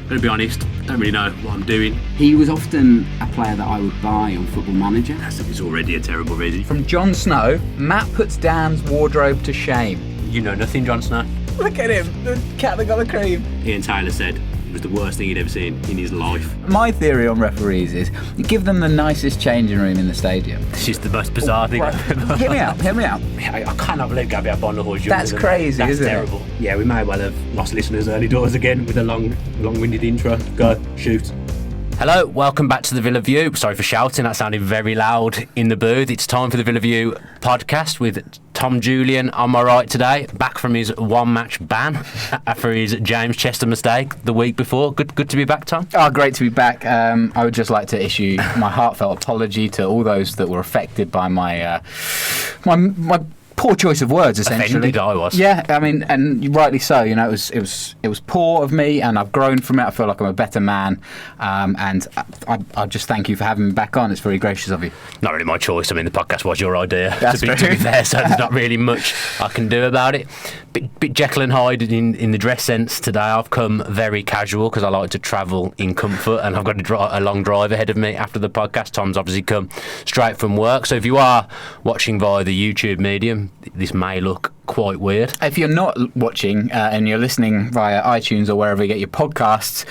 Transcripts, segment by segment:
Gonna be honest, don't really know what I'm doing. He was often a player that I would buy on Football Manager. It's already a terrible reason. From Jon Snow, Matt puts Dan's wardrobe to shame. You know nothing, Jon Snow. Look at him, the cat that got the cream. Ian Taylor said it was the worst thing he'd ever seen in his life. My theory on referees is you give them the nicest changing room in the stadium. It's just the most bizarre thing I've ever Hear me out. I cannot believe Gabriel Bonner-Horst. That's crazy, That's isn't terrible. Yeah, we may well have lost listeners early doors again with a long-winded intro. Go, shoot. Hello, welcome back to the Villa View. Sorry for shouting, that sounded very loud in the booth. It's time for the Villa View podcast with Tom Julian on my right today, back from his one-match ban after his James Chester mistake the week before. Good to be back, Tom. Oh, great to be back. I would just like to issue my heartfelt apology to all those that were affected by my poor choice of words, essentially. Offended I was. Yeah, I mean, and rightly so. You know, it was poor of me, and I've grown from it. I feel like I'm a better man, and I just thank you for having me back on. It's very gracious of you. Not really my choice. I mean, the podcast was your idea. That's to be fair, so there's not really much I can do about it. Bit Jekyll and Hyde in the dress sense today. I've come very casual because I like to travel in comfort, and I've got a long drive ahead of me after the podcast. Tom's obviously come straight from work, so if you are watching via the YouTube medium, this may look quite weird. If you're not watching and you're listening via iTunes or wherever you get your podcasts,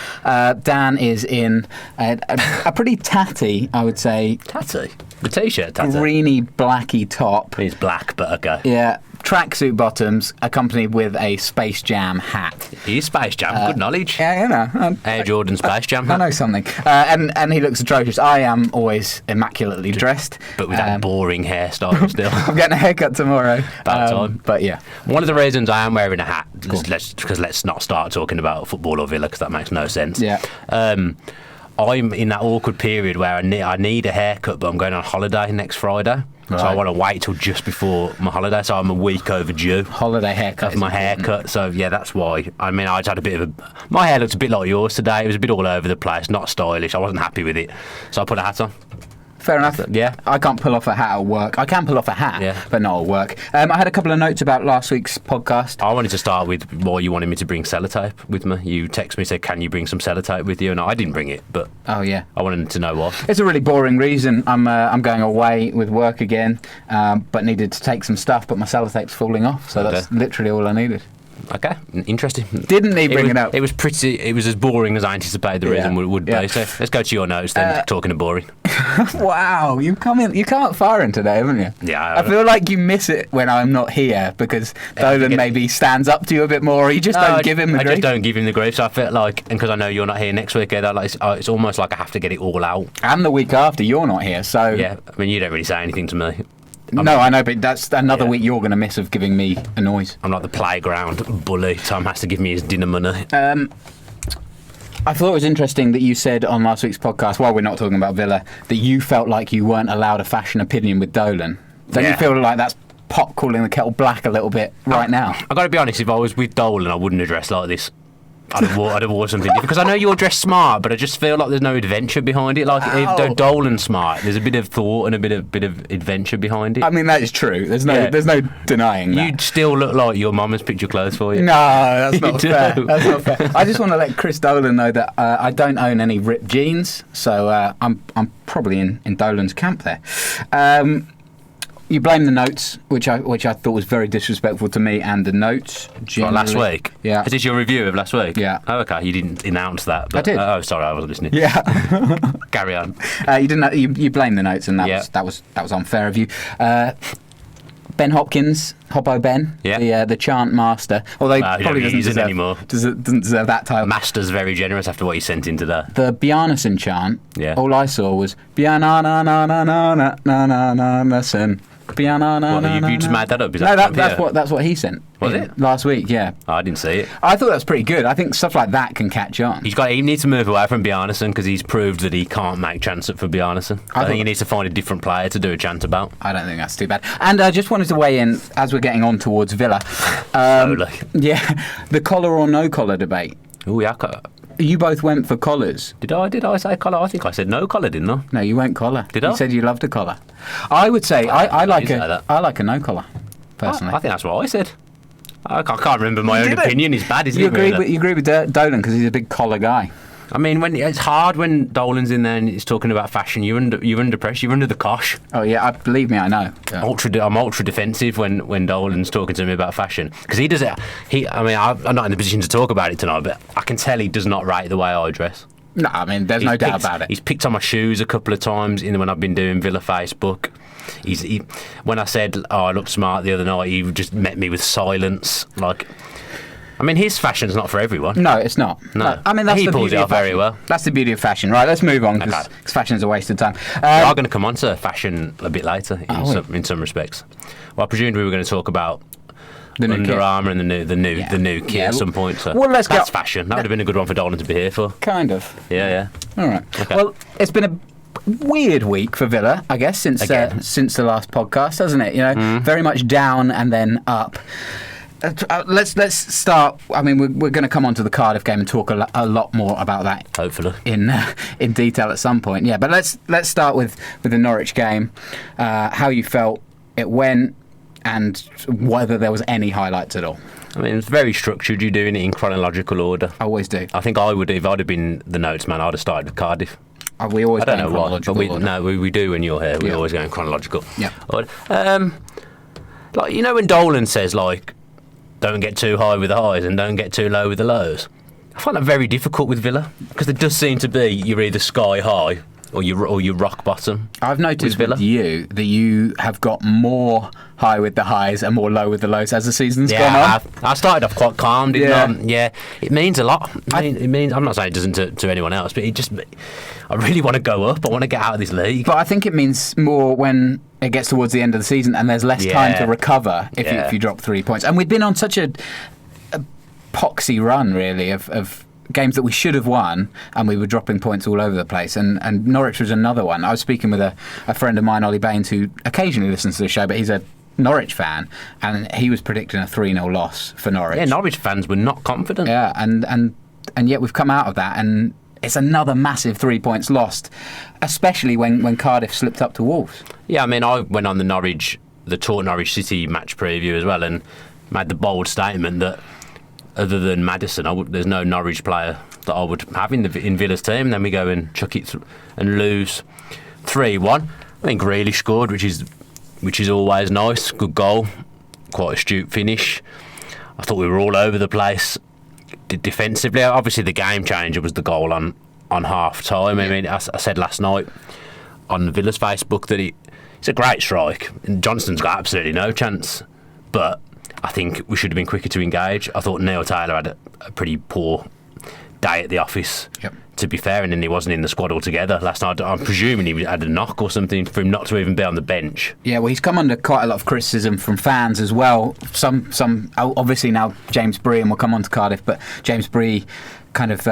Dan is in a pretty tatty, I would say. Tatty? The t-shirt tatty? Greeny, blacky top. It's black, but okay. Yeah. Tracksuit bottoms accompanied with a Space Jam hat. He is Space Jam, good knowledge. Yeah, you know. Air Jordan Space Jam hat. I know something. And he looks atrocious. I am always immaculately dressed. But with that boring hairstyle still. I'm getting a haircut tomorrow. About time. But yeah. One of the reasons I am wearing a hat is because let's not start talking about football or Villa because that makes no sense. Yeah. I'm in that awkward period where I need a haircut, but I'm going on holiday next Friday. Right. So I want to wait till just before my holiday, so I'm a week overdue. Holiday haircut. Of my haircut, so yeah, that's why. I mean, I just had a bit of my hair looks a bit like yours today. It was a bit all over the place, not stylish. I wasn't happy with it, so I put a hat on. Fair enough. Yeah. I can't pull off a hat at work. I can pull off a hat, yeah, but not at work. I had a couple of notes about last week's podcast. I wanted to start with why you wanted me to bring sellotape with me. You texted me, said, can you bring some sellotape with you? And I didn't bring it, but oh yeah, I wanted to know why. It's a really boring reason. I'm going away with work again, but needed to take some stuff, but my sellotape's falling off, so that's literally all I needed. Okay, interesting. Didn't need bring it up. It was as boring as I anticipated the reason would be. Yeah. So let's go to your notes then, talking of boring. Wow, you can't fire in today, haven't you? Yeah. I feel like you miss it when I'm not here because Dolan maybe stands up to you a bit more, or you just don't give him the grief. I just don't give him the grief, so I feel like, and because I know you're not here next week either, like, it's almost like I have to get it all out. And the week after, you're not here, so... Yeah, I mean, you don't really say anything to me. I know, but that's another week you're going to miss of giving me a noise. I'm like the playground bully. Tom has to give me his dinner money. I thought it was interesting that you said on last week's podcast, while we're not talking about Villa, that you felt like you weren't allowed a fashion opinion with Dolan. Don't you feel like that's pot calling the kettle black a little bit right now? I've got to be honest, if I was with Dolan, I wouldn't have dressed like this. I'd have wore something different because I know you're dressed smart, but I just feel like there's no adventure behind it. Like if Dolan's smart, there's a bit of thought and a bit of adventure behind it. I mean, that is true. There's no denying that. You'd still look like your mum has picked your clothes for you. No, that's not fair. That's not fair. I just want to let Chris Dolan know that I don't own any ripped jeans, so I'm probably in Dolan's camp there. You blame the notes, which I thought was very disrespectful to me and the notes. Last week? Yeah. Is this your review of last week? Yeah. Oh, okay. You didn't announce that. But, I did. Oh, sorry, I wasn't listening. Yeah. Carry on. You didn't. You blame the notes, and that was unfair of you. Ben Hopkins, Hoppo Ben, the chant master. Although he probably doesn't deserve that title. Master's very generous after what he sent in today. The Bjarnason chant. Yeah. All I saw was Bjarnason. What, you just made that up? That's what he sent. Was it? Last week, yeah. I didn't see it. I thought that was pretty good. I think stuff like that can catch on. He needs to move away from Bjarnason because he's proved that he can't make chants up for Bjarnason. I think he needs to find a different player to do a chant about. I don't think that's too bad. And I just wanted to weigh in, as we're getting on towards Villa. Slowly. Yeah, the collar or no collar debate. Oh, yeah. You both went for collars. Did I say collar? I think I said no collar, didn't I? No, you went collar. Did I? You said you loved a collar. I would say I like a no collar, personally. I think that's what I said. I can't remember my own opinion. It's bad, isn't it? You agree with Dolan because he's a big collar guy. I mean, when it's hard when Dolan's in there and he's talking about fashion. You're under pressure. You're under the cosh. Oh yeah, believe me, I know. Yeah. I'm ultra defensive when Dolan's talking to me about fashion because he does it. I'm not in the position to talk about it tonight, but I can tell he does not rate the way I dress. No, I mean, there's no doubt about it. He's picked on my shoes a couple of times when I've been doing Villa Facebook. When I said, I look smart the other night, he just met me with silence. Like, I mean, his fashion's not for everyone. No, it's not. No. I mean, that's he the pulls beauty it of off fashion. very well. That's the beauty of fashion. Right, let's move on because fashion's a waste of time. We are going to come on to fashion a bit later in some respects. Well, I presumed we were going to talk about the new Under kit. Armour and the new kit at some point. So that's fashion. That would have been a good one for Dolan to be here for. Kind of. Yeah. All right. Okay. Well, it's been a weird week for Villa, I guess, since the last podcast, hasn't it? You know, very much down and then up. Let's start. I mean, we're going to come on to the Cardiff game and talk a lot more about that. Hopefully, in detail at some point. Yeah, but let's start with the Norwich game. How you felt it went, and whether there was any highlights at all. I mean, it's very structured. You're doing it in chronological order. I always do. I think I would, if I'd have been the notes man, I'd have started with Cardiff. We always I don't know why, but order. we do when you're here. We always go in chronological. Yeah. Like, you know when Dolan says, like, don't get too high with the highs and don't get too low with the lows. I find that very difficult with Villa because there does seem to be you're either sky high or you rock bottom. I've noticed with you that you have got more high with the highs and more low with the lows as the season's gone on. I started off quite calm, didn't Yeah. I? Yeah, it means a lot. It means I'm not saying it doesn't to anyone else, but I really want to go up. I want to get out of this league. But I think it means more when it gets towards the end of the season and there's less time to recover if you drop 3 points. And we've been on such a poxy run, really, of games that we should have won, and we were dropping points all over the place. And Norwich was another one. I was speaking with a friend of mine, Ollie Baines, who occasionally listens to the show, but he's a Norwich fan, and he was predicting a 3-0 loss for Norwich. Yeah, Norwich fans were not confident. Yeah, and yet we've come out of that, and it's another massive 3 points lost, especially when Cardiff slipped up to Wolves. Yeah, I mean, I went on the Norwich City match preview as well, and made the bold statement that other than Maddison, there's no Norwich player that I would have in Villa's team. And then we go and chuck it and lose 3-1. I think Grealish scored, which is always nice. Good goal, quite astute finish. I thought we were all over the place defensively. Obviously, the game changer was the goal on half time. I mean, I said last night on Villa's Facebook that it's a great strike. And Johnston's got absolutely no chance, but I think we should have been quicker to engage. I thought Neil Taylor had a pretty poor day at the office, to be fair, and then he wasn't in the squad altogether last night. I'm presuming he had a knock or something for him not to even be on the bench. Yeah, well, he's come under quite a lot of criticism from fans as well. Some obviously now James Bree, and we'll come on to Cardiff, but James Bree kind of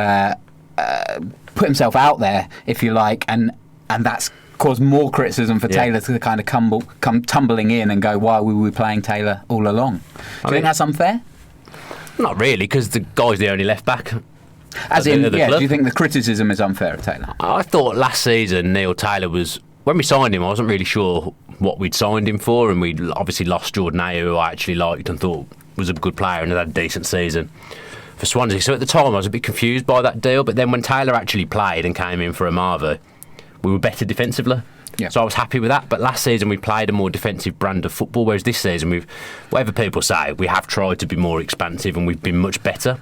put himself out there, if you like, and that's caused more criticism for Taylor to kind of come tumbling in and go, why were we playing Taylor all along? Do you think that's unfair? Not really, because the guy's the only left back. As in, do you think the criticism is unfair of Taylor? I thought last season Neil Taylor was, when we signed him, I wasn't really sure what we'd signed him for, and we'd obviously lost Jordan Ayew, who I actually liked and thought was a good player and had a decent season for Swansea. So at the time I was a bit confused by that deal, but then when Taylor actually played and came in for Amava, we were better defensively. Yeah. So I was happy with that. But last season we played a more defensive brand of football, whereas this season whatever people say, we have tried to be more expansive and we've been much better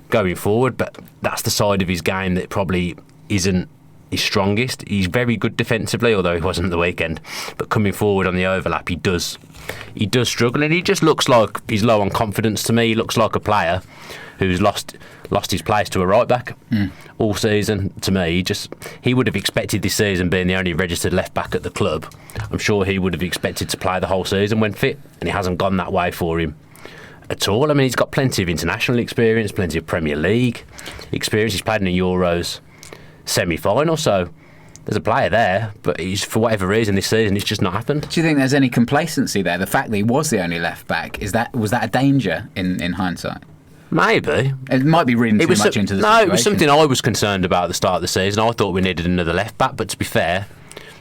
going forward. But that's the side of his game that probably isn't his strongest. He's very good defensively, although he wasn't at the weekend. But coming forward on the overlap, he does struggle, and he just looks like he's low on confidence to me. He looks like a player who's lost his place to a right back all season. To me, he would have expected this season, being the only registered left back at the club, I'm sure he would have expected to play the whole season when fit, and it hasn't gone that way for him at all. I mean, he's got plenty of international experience, plenty of Premier League experience. He's played in the Euros semi-final, so there's a player there, but for whatever reason this season it's just not happened. Do you think there's any complacency there? The fact that he was the only left back, was that a danger in hindsight? Maybe. It might be reading too much into the situation. No, it was something I was concerned about at the start of the season. I thought we needed another left back, but to be fair,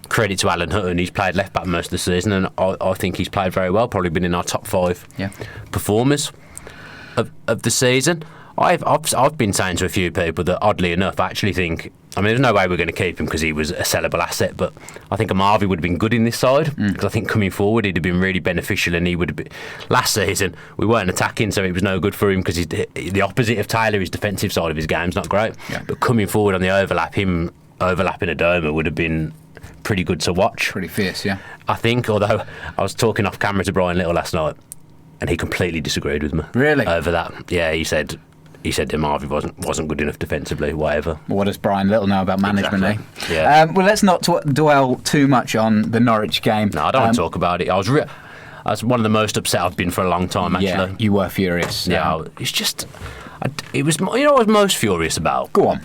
credit to Alan Hutton, he's played left back most of the season, and I think he's played very well, probably been in our top 5 performers of the season. I've been saying to a few people that, oddly enough, I actually think, I mean, there's no way we're going to keep him because he was a sellable asset, but I think Amavi would have been good in this side because I think coming forward he'd have been really beneficial, and he would have been. Last season we weren't attacking, so it was no good for him because he's the opposite of Taylor. His defensive side of his game's not great, but coming forward on the overlap, him overlapping Adoma would have been pretty good to watch. Pretty fierce, yeah. I think, although I was talking off camera to Brian Little last night, and he completely disagreed with me. Really? Over that. Yeah, he said Marvey wasn't good enough defensively, whatever. What does Brian Little know about management, exactly. Yeah. Well, let's not dwell too much on the Norwich game. No, I don't want to talk about it. I was one of the most upset I've been for a long time, actually. Yeah, you were furious. Yeah, it's just... It was, you know what I was most furious about? Go on.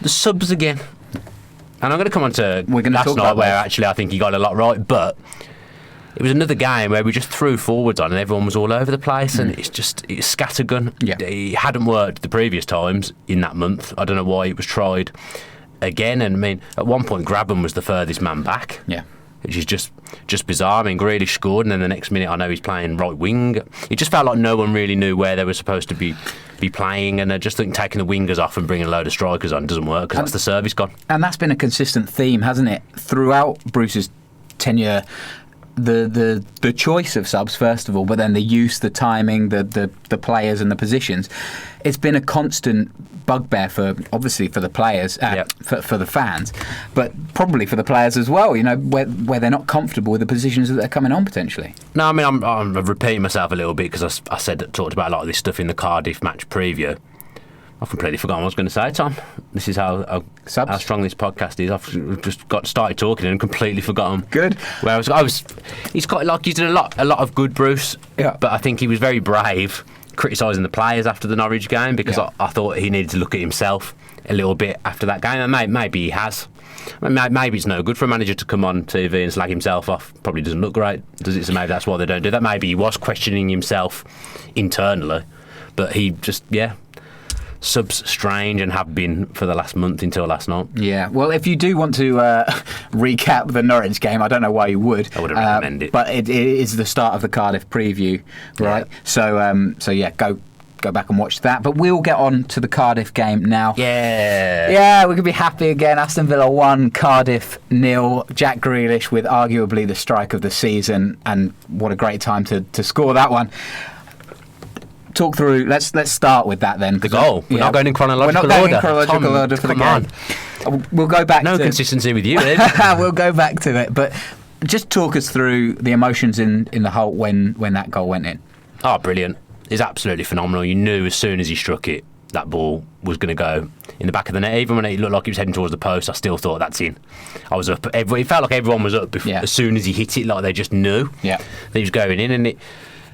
The subs again. And I'm going to come on to last night where actually I think he got a lot right, but it was another game where we just threw forwards on and everyone was all over the place, and it's scattergun. Yeah. It hadn't worked the previous times in that month. I don't know why it was tried again, and I mean, at one point Grabban was the furthest man back. Yeah. Which is just bizarre. I mean, Grealish scored, and then the next minute I know he's playing right wing. It just felt like no one really knew where they were supposed to be playing, and I just think taking the wingers off and bringing a load of strikers on doesn't work because that's the service gone. And that's been a consistent theme, hasn't it, throughout Bruce's tenure? The choice of subs first of all, but then the use, the timing, the players and the positions. It's been a constant bugbear for the players, for the fans, but probably for the players as well. You know, where they're not comfortable with the positions that they're coming on potentially. No, I mean I'm repeating myself a little bit because I talked about a lot of this stuff in the Cardiff match preview. I've completely forgotten what I was going to say, Tom. This is how strong this podcast is. I've just started talking and completely forgotten. Good. Where he's did a lot of good, Bruce. Yeah. But I think he was very brave criticising the players after the Norwich game because I thought he needed to look at himself a little bit after that game, and maybe he has. Maybe it's no good for a manager to come on TV and slag himself off. Probably doesn't look great, does it? So maybe that's why they don't do that. Maybe he was questioning himself internally, but he just subs strange and have been for the last month until last night. Yeah. Well, if you do want to recap the Norwich game, I don't know why you would. I wouldn't recommend it. But it is the start of the Cardiff preview, right? Yeah. So yeah, go back and watch that. But we'll get on to the Cardiff game now. Yeah. Yeah, we can be happy again. Aston Villa 1, Cardiff 0. Jack Grealish with arguably the strike of the season, and what a great time to score that one. Talk through. Let's start with that then. The goal. We're not going in chronological order. We're not going in chronological order for the game. On. We'll go back. No consistency with you. We'll go back to it, but just talk us through the emotions in the Holt when that goal went in. Oh, brilliant! It's absolutely phenomenal. You knew as soon as he struck it, that ball was going to go in the back of the net. Even when it looked like he was heading towards the post, I still thought that's in. I was up. It felt like everyone was up as soon as he hit it. Like they just knew that he was going in, and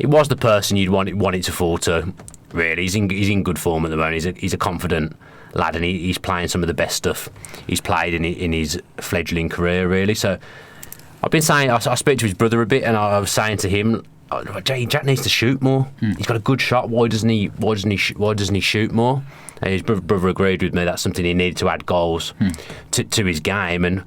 it was the person you'd want it to fall to. Really, he's in good form at the moment. He's a confident lad, and he's playing some of the best stuff he's played in his fledgling career. Really, so I've been saying I spoke to his brother a bit, and I was saying to him, Jack needs to shoot more. He's got a good shot. Why doesn't he shoot more? And his brother agreed with me. That's something he needed to add goals to his game. And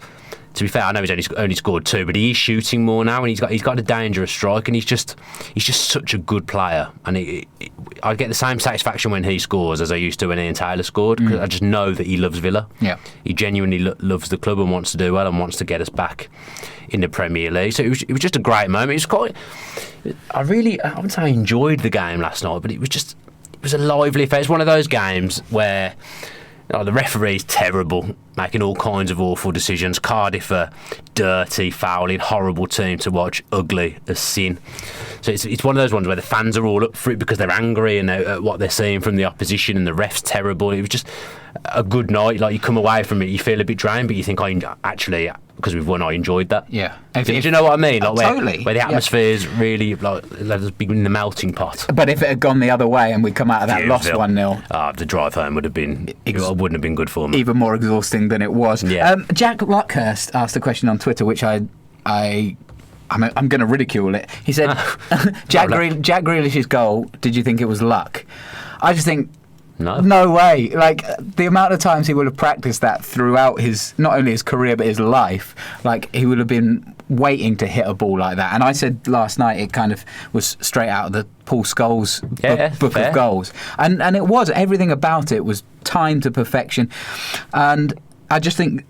to be fair, I know he's only scored 2, but he is shooting more now, and he's got a dangerous strike, and he's just such a good player. And I get the same satisfaction when he scores as I used to when Ian Taylor scored, because I just know that he loves Villa. Yeah, he genuinely loves the club and wants to do well and wants to get us back in the Premier League. So it was just a great moment. It was quite. I wouldn't say I enjoyed the game last night, but it was a lively affair. It's one of those games where. The referee's terrible, making all kinds of awful decisions. Cardiff are dirty, fouling, horrible team to watch, ugly as sin. So it's one of those ones where the fans are all up for it because they're angry and at what they're seeing from the opposition, and the ref's terrible. It was just a good night. Like, you come away from it, you feel a bit drained, but you think, because we've won, I enjoyed that. Yeah. Do you know what I mean? Like totally. Where the atmosphere is really let us be in the melting pot. But if it had gone the other way and we'd come out of that lost 1-0, the drive home would have been. It wouldn't have been good for me. Even more exhausting than it was. Yeah. Jack Luckhurst asked a question on Twitter, which I'm going to ridicule it. He said, Jack Grealish's goal, did you think it was luck? I just think, no way. Like, the amount of times he would have practiced that throughout not only his career but his life, like, he would have been waiting to hit a ball like that. And I said last night it kind of was straight out of the Paul Scholes book of goals. And it was. Everything about it was timed to perfection. And I just think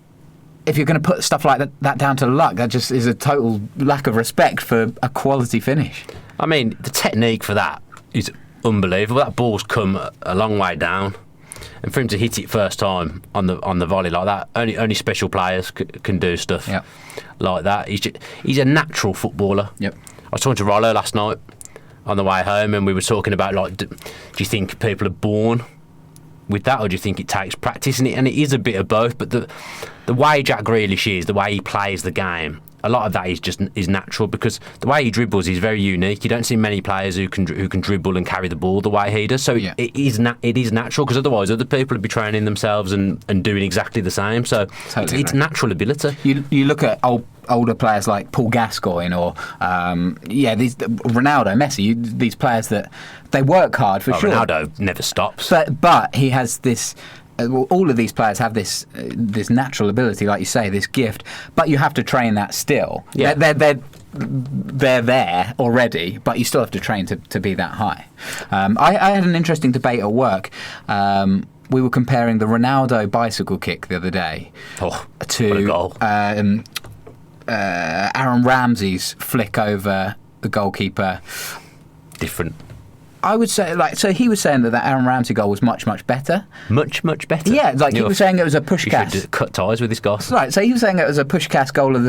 if you're going to put stuff like that down to luck, that just is a total lack of respect for a quality finish. I mean, the technique for that is unbelievable. That ball's come a long way down. And for him to hit it first time on the volley like that, only special players can do stuff like that. He's a natural footballer. Yep. I was talking to Rollo last night on the way home, and we were talking about, like, do you think people are born with that, or do you think it takes practice? And it is a bit of both. But the way Jack Grealish is, the way he plays the game, a lot of that is natural, because the way he dribbles is very unique. You don't see many players who can dribble and carry the ball the way he does. So it is natural, because otherwise other people would be training themselves and doing exactly the same. So it's natural ability. You look at older players like Paul Gascoigne or these Ronaldo, Messi. These players that they work hard for sure. Ronaldo never stops. But he has this. All of these players have this natural ability, like you say, this gift. But you have to train that still. Yeah. They're there already, but you still have to train to be that high. I had an interesting debate at work. We were comparing the Ronaldo bicycle kick the other day to what a goal. Aaron Ramsey's flick over the goalkeeper. Different. I would say, so he was saying that Aaron Ramsey goal was much, much better. Much, much better? Yeah, he was saying it was a push-cast. You should cut ties with this guy. Right, so he was saying it was a push-cast goal of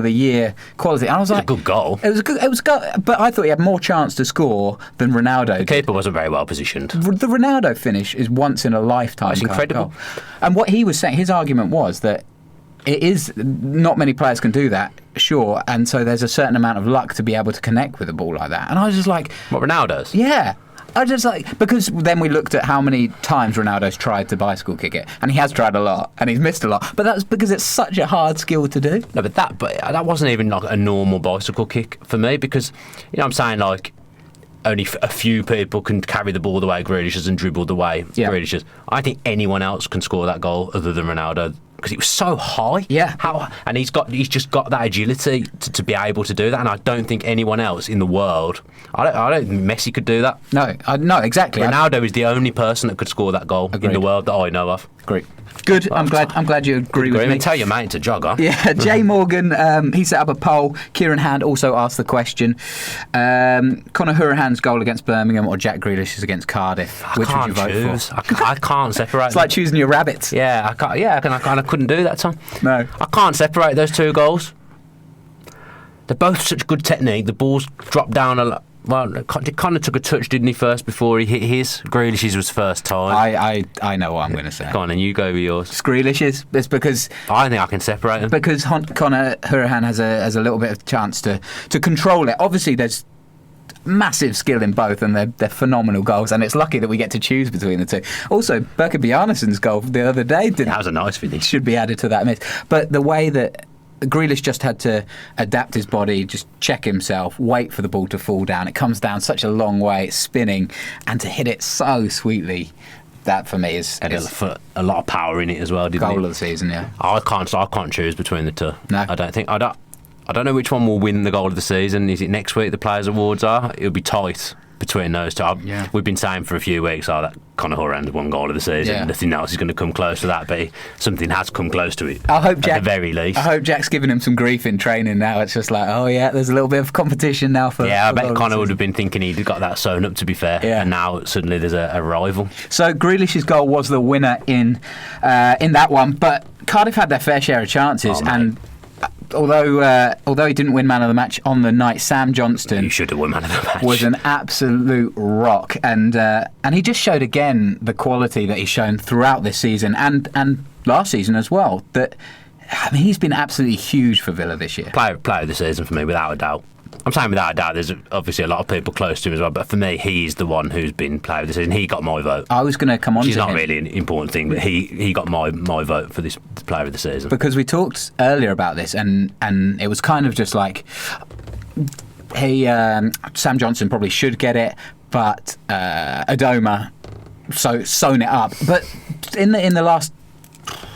the year quality. And I was like... It was a good goal. It was good, but I thought he had more chance to score than Ronaldo did. The keeper wasn't very well positioned. The Ronaldo finish is once in a lifetime. It's incredible. Goal. And what he was saying, his argument was that it is, not many players can do that, sure, and so there's a certain amount of luck to be able to connect with a ball like that. And I was just like... What, Ronaldo's? Yeah. I just because then we looked at how many times Ronaldo's tried to bicycle kick it, and he has tried a lot, and he's missed a lot. But that's because it's such a hard skill to do. No, but that wasn't even like a normal bicycle kick for me, because I'm saying, like, only a few people can carry the ball the way Grealish has and dribble the way Grealish has. I think anyone else can score that goal other than Ronaldo, because it was so high. Yeah. And he's just got that agility to be able to do that, and I don't think anyone else in the world. I don't think Messi could do that. No, exactly. Ronaldo is the only person that could score that goal in the world that I know of. Great. Good. I'm glad you agree with me. Tell your mate to jog on. Yeah. Jay Morgan, he set up a poll. Kieran Hand also asked the question: Conor Hourihane's goal against Birmingham or Jack Grealish's against Cardiff? Which would you vote for? I can't separate. It's like choosing your rabbits. Yeah, I can't. Yeah, I couldn't do that, Tom. No, I can't separate those two goals. They're both such good technique. The ball's dropped down a lot. Well, Conor took a touch, didn't he, first before he hit his? Grealish's was first time. I know what I'm going to say. Go on, and you go with yours. It's Grealish's. It's because... I think I can separate them. Because Conor Hourihane has a little bit of chance to control it. Obviously, there's massive skill in both, and they're phenomenal goals, and it's lucky that we get to choose between the two. Also, Berke Bjarnason's goal the other day that was a nice finish. Should be added to that miss. But the way that Grealish just had to adapt his body, just check himself, wait for the ball to fall down. It comes down such a long way, it's spinning, and to hit it so sweetly, that for me is a lot of power in it as well. Goal of the season, yeah. I can't choose between the two. No, I don't think. I don't know which one will win the goal of the season. Is it next week? The Players' Awards are. It'll be tight between those two. We've been saying for a few weeks, that Conor Hourihane's won goal of the season. Yeah. Nothing else is going to come close to that, but something has come close to it. I hope at the very least. I hope Jack's giving him some grief in training now. It's just like, there's a little bit of competition now for. Yeah, I bet Conor would have been thinking he'd got that sewn up, to be fair. Yeah. And now suddenly there's a rival. So Grealish's goal was the winner in that one, but Cardiff had their fair share of chances, and although he didn't win man of the match on the night, Sam Johnston, you should have won man of the match, was an absolute rock, and he just showed again the quality that he's shown throughout this season and last season as well. That, I mean, he's been absolutely huge for Villa this year. Player of the season for me, without a doubt. I'm saying without a doubt. There's obviously a lot of people close to him as well, but for me, he's the one who's been player of the season. He got my vote. I was going to come on to him. Which is not really an important thing, but he got my vote for this player of the season. Because we talked earlier about this, and it was kind of just like, Sam Johnston probably should get it, but Adoma sewn it up. But in the last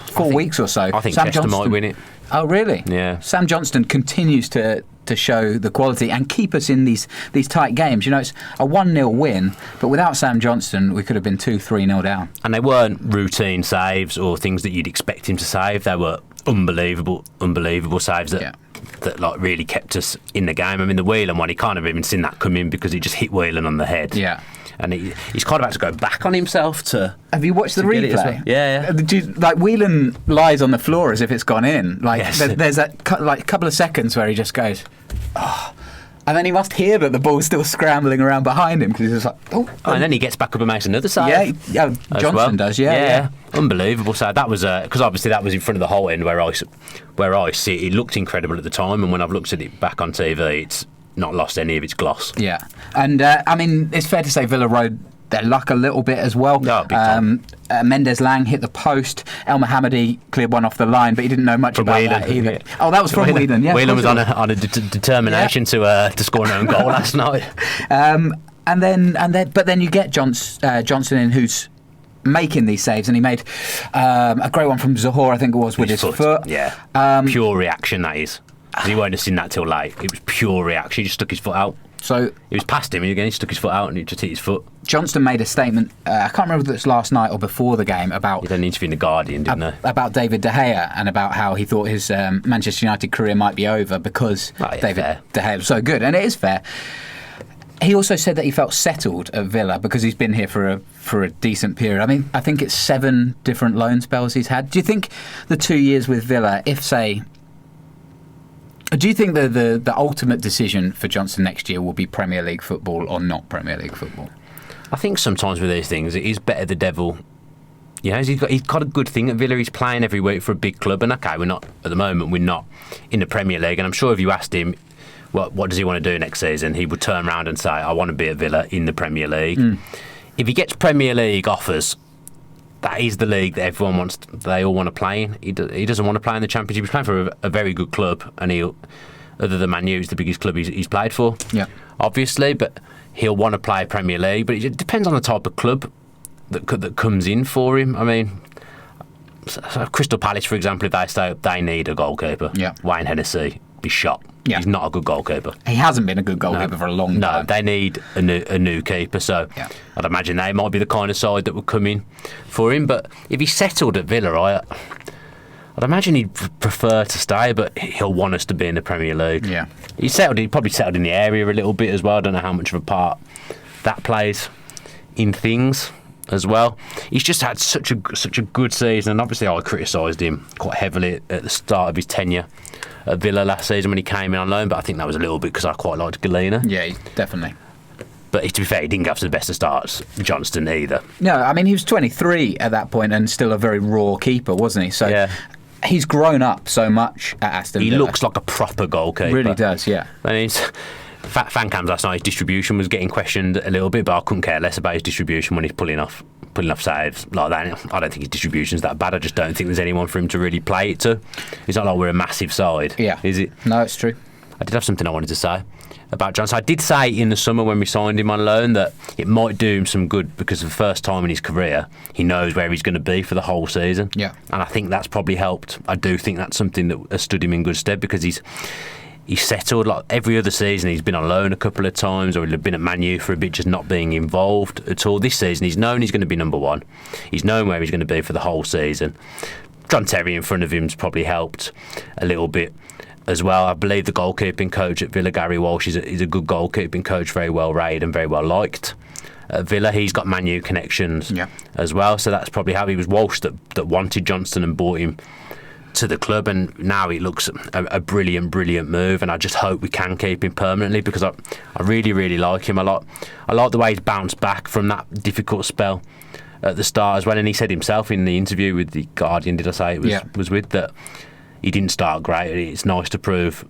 4 weeks or so, I think Sam Chester Johnston might win it. Oh, really? Yeah. Sam Johnston continues to show the quality and keep us in these tight games. You know, it's a 1-0 win, but without Sam Johnston, we could have been 2-3-0 down. And they weren't routine saves or things that you'd expect him to save. They were unbelievable saves that like really kept us in the game. I mean, the Whelan one, he can't have even seen that come in because he just hit Whelan on the head. Yeah. And he's kind of had to go back on himself to... Have you watched the replay? Well. Yeah. Like, Whelan lies on the floor as if it's gone in. Like, yes. There's a couple of seconds where he just goes, oh. And then he must hear that the ball's still scrambling around behind him because he's just like, oh. And then he gets back up and makes another save. Yeah, Johnson does, yeah. Unbelievable. So that was because obviously that was in front of the whole end where I see it. It looked incredible at the time, and when I've looked at it back on TV, it's not lost any of its gloss. Yeah, and I mean, it's fair to say Villa rode their luck a little bit as well. No, big time. Mendes Lang hit the post. El Mohammadi cleared one off the line, but he didn't know much about Whelan, that either. Yeah. Oh, that was from Whelan. Yeah, Whelan was on a determination to score an own goal last night. But then you get Johnson in, who's making these saves, and he made a great one from Zohor, I think it was, with his foot. Yeah, pure reaction, that is. He won't have seen that till late. It was pure reaction. He just stuck his foot out. So it was past him, and again he stuck his foot out, and he just hit his foot. Johnston made a statement. I can't remember if it was last night or before the game about. He had an interview in the Guardian, didn't he? About David De Gea and about how he thought his Manchester United career might be over because David De Gea was so good, and it is fair. He also said that he felt settled at Villa because he's been here for a decent period. I mean, I think it's 7 different loan spells he's had. Do you think the 2 years with Villa, do you think the ultimate decision for Johnson next year will be Premier League football or not Premier League football? I think sometimes with these things, it is better the devil. You know, he's got a good thing at Villa. He's playing every week for a big club, and okay, we're not at the moment. We're not in the Premier League, and I'm sure if you asked him what does he want to do next season, he would turn around and say, "I want to be at Villa in the Premier League." If he gets Premier League offers, that is the league that everyone wants. They all want to play in. He doesn't want to play in the Championship. He's playing for a very good club, and other than Man U, it's the biggest club he's played for. Yeah, obviously, but he'll want to play Premier League. But it depends on the type of club that comes in for him. I mean, so Crystal Palace, for example, if they say they need a goalkeeper, Wayne Hennessy be shot. Yeah. He's not a good goalkeeper. He hasn't been a good goalkeeper for a long time. No, they need a new keeper. So I'd imagine they might be the kind of side that would come in for him. But if he's settled at Villa, I'd imagine he'd prefer to stay, but he'll want us to be in the Premier League. Yeah, He's probably settled in the area a little bit as well. I don't know how much of a part that plays in things as well. He's just had such a good season, and obviously I criticised him quite heavily at the start of his tenure at Villa last season when he came in on loan, but I think that was a little bit because I quite liked Galena. Yeah, definitely. But to be fair, he didn't go for the best of starts, Johnston, either. No, I mean, he was 23 at that point and still a very raw keeper, wasn't he? So he's grown up so much at Aston Villa. He looks like a proper goalkeeper. Really does, yeah. I mean, fan cams last night, his distribution was getting questioned a little bit, but I couldn't care less about his distribution when he's pulling off saves like that. I don't think his distribution's that bad. I just don't think there's anyone for him to really play it to. It's not like we're a massive side, is it? No, it's true. I did have something I wanted to say about Johnson. I did say in the summer when we signed him on loan that it might do him some good because for the first time in his career he knows where he's going to be for the whole season. Yeah, and I think that's probably helped. I do think that's something that has stood him in good stead because he's settled. Like every other season he's been on loan a couple of times, or he'd been at Man U for a bit just not being involved at all. This season he's known he's going to be number one. He's known where he's going to be for the whole season. John Terry in front of him's probably helped a little bit as well. I believe the goalkeeping coach at Villa, Gary Walsh, is a good goalkeeping coach, very well rated and very well liked at Villa. He's got Man U connections as well, so that's probably how he was Walsh that wanted Johnston and brought him to the club, and now it looks a brilliant move, and I just hope we can keep him permanently because I really like him a lot. I like the way he's bounced back from that difficult spell at the start as well, and he said himself in the interview with the Guardian, did I say it was with, that he didn't start great. It's nice to prove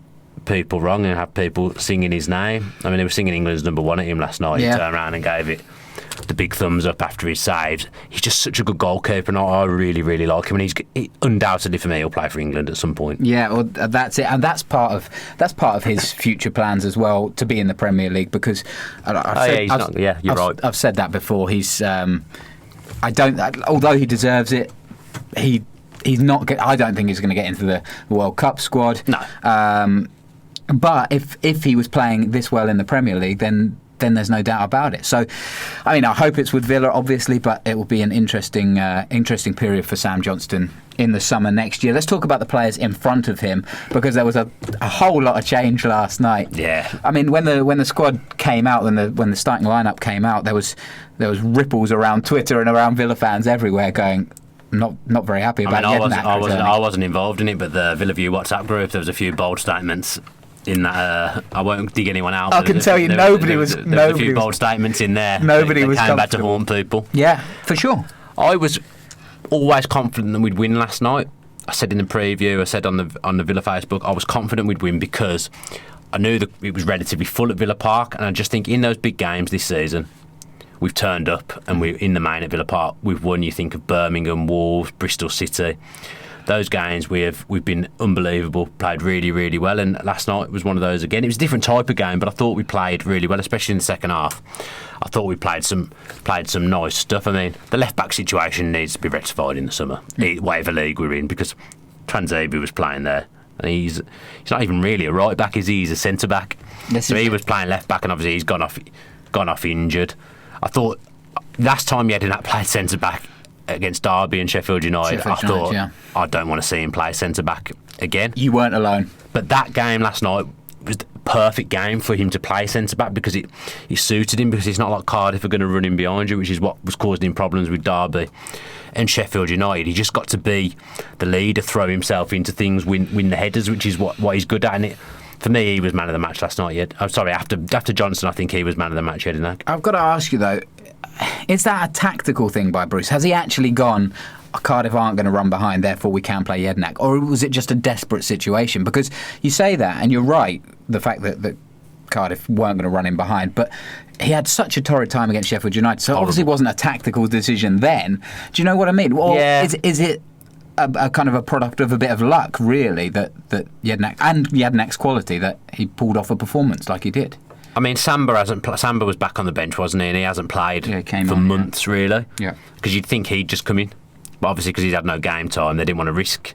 people wrong and have people singing his name. I mean, they were singing England's number one at him last night. He turned around and gave it the big thumbs up after his saves. He's just such a good goalkeeper, and I really like him. And he undoubtedly for me, he'll play for England at some point. Yeah, well, that's it, and that's part of his future plans as well, to be in the Premier League. Because you're right. I've said that before. He's although he deserves it, he he's not. I don't think he's going to get into the World Cup squad. No. But if he was playing this well in the Premier League, then there's no doubt about it. So, I mean, I hope it's with Villa, obviously, but it will be an interesting period for Sam Johnston in the summer next year. Let's talk about the players in front of him, because there was a whole lot of change last night. Yeah. I mean, when the squad came out, when the starting lineup came out, there was ripples around Twitter and around Villa fans everywhere going, not very happy about Jednak. I wasn't involved in it, but the Villa View WhatsApp group, there was a few bold statements in that. I won't dig anyone out. I can tell you, nobody was. There was a few bold statements in there. Nobody was came back to haunt people. Yeah, for sure. I was always confident that we'd win last night. I said in the preview, I said on the Villa Facebook, I was confident we'd win because I knew that it was relatively full at Villa Park, and I just think in those big games this season, we've turned up and we're in the main at Villa Park. We've won. You think of Birmingham, Wolves, Bristol City. Those games we've been unbelievable, played really, really well, and last night was one of those again. It was a different type of game, but I thought we played really well, especially in the second half. I thought we played some nice stuff. I mean, the left-back situation needs to be rectified in the summer, whatever league we're in, because Transabi was playing there, and he's not even really a right-back, is he? He's a centre-back. So he was playing left-back, and obviously he's gone off injured. I thought last time Jednak played centre-back against Derby and Sheffield United, I don't want to see him play centre-back again. You weren't alone. But that game last night was the perfect game for him to play centre-back, because it suited him, because it's not like Cardiff are going to run in behind you, which is what was causing him problems with Derby and Sheffield United. He just got to be the leader, throw himself into things, win the headers, which is what he's good at. And for me, he was man of the match last night. I'm sorry, after Johnson, I think he was man of the match. I've got to ask you, though, is that a tactical thing by Bruce? Has he actually gone, Cardiff aren't going to run behind, therefore we can play Jednak? Or was it just a desperate situation? Because you say that, and you're right, the fact that Cardiff weren't going to run him behind, but he had such a torrid time against Sheffield United, so obviously it wasn't a tactical decision then. Do you know what I mean? Or is it a kind of a product of a bit of luck, really, that Jednak, and Yednak's quality, that he pulled off a performance like he did? I mean, Samba was back on the bench, wasn't he? And he hasn't played for months, really. Yeah. Because you'd think he'd just come in. But obviously, because he's had no game time, they didn't want to risk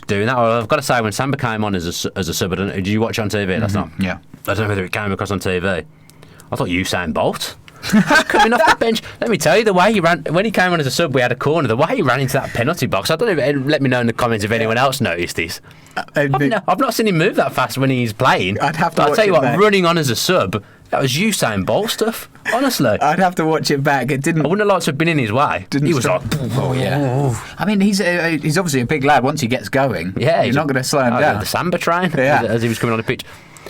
doing that. Well, I've got to say, when Samba came on as a sub, did you watch it on TV last night? Yeah. I don't know whether it came across on TV. I thought Usain Bolt coming off the bench. Let me tell you, the way he ran when he came on as a sub, we had a corner. The way he ran into that penalty box, I don't know. Let me know in the comments if anyone else noticed this. I've not seen him move that fast when he's playing. I'd have to. I'll tell you what, running on as a sub, that was Usain Bolt stuff. Honestly, I'd have to watch it back. It didn't. I wouldn't have liked to have been in his way. He was like, oh yeah. I mean, he's obviously a big lad. Once he gets going, you're not going to slow him down. The Samba train, as he was coming on the pitch.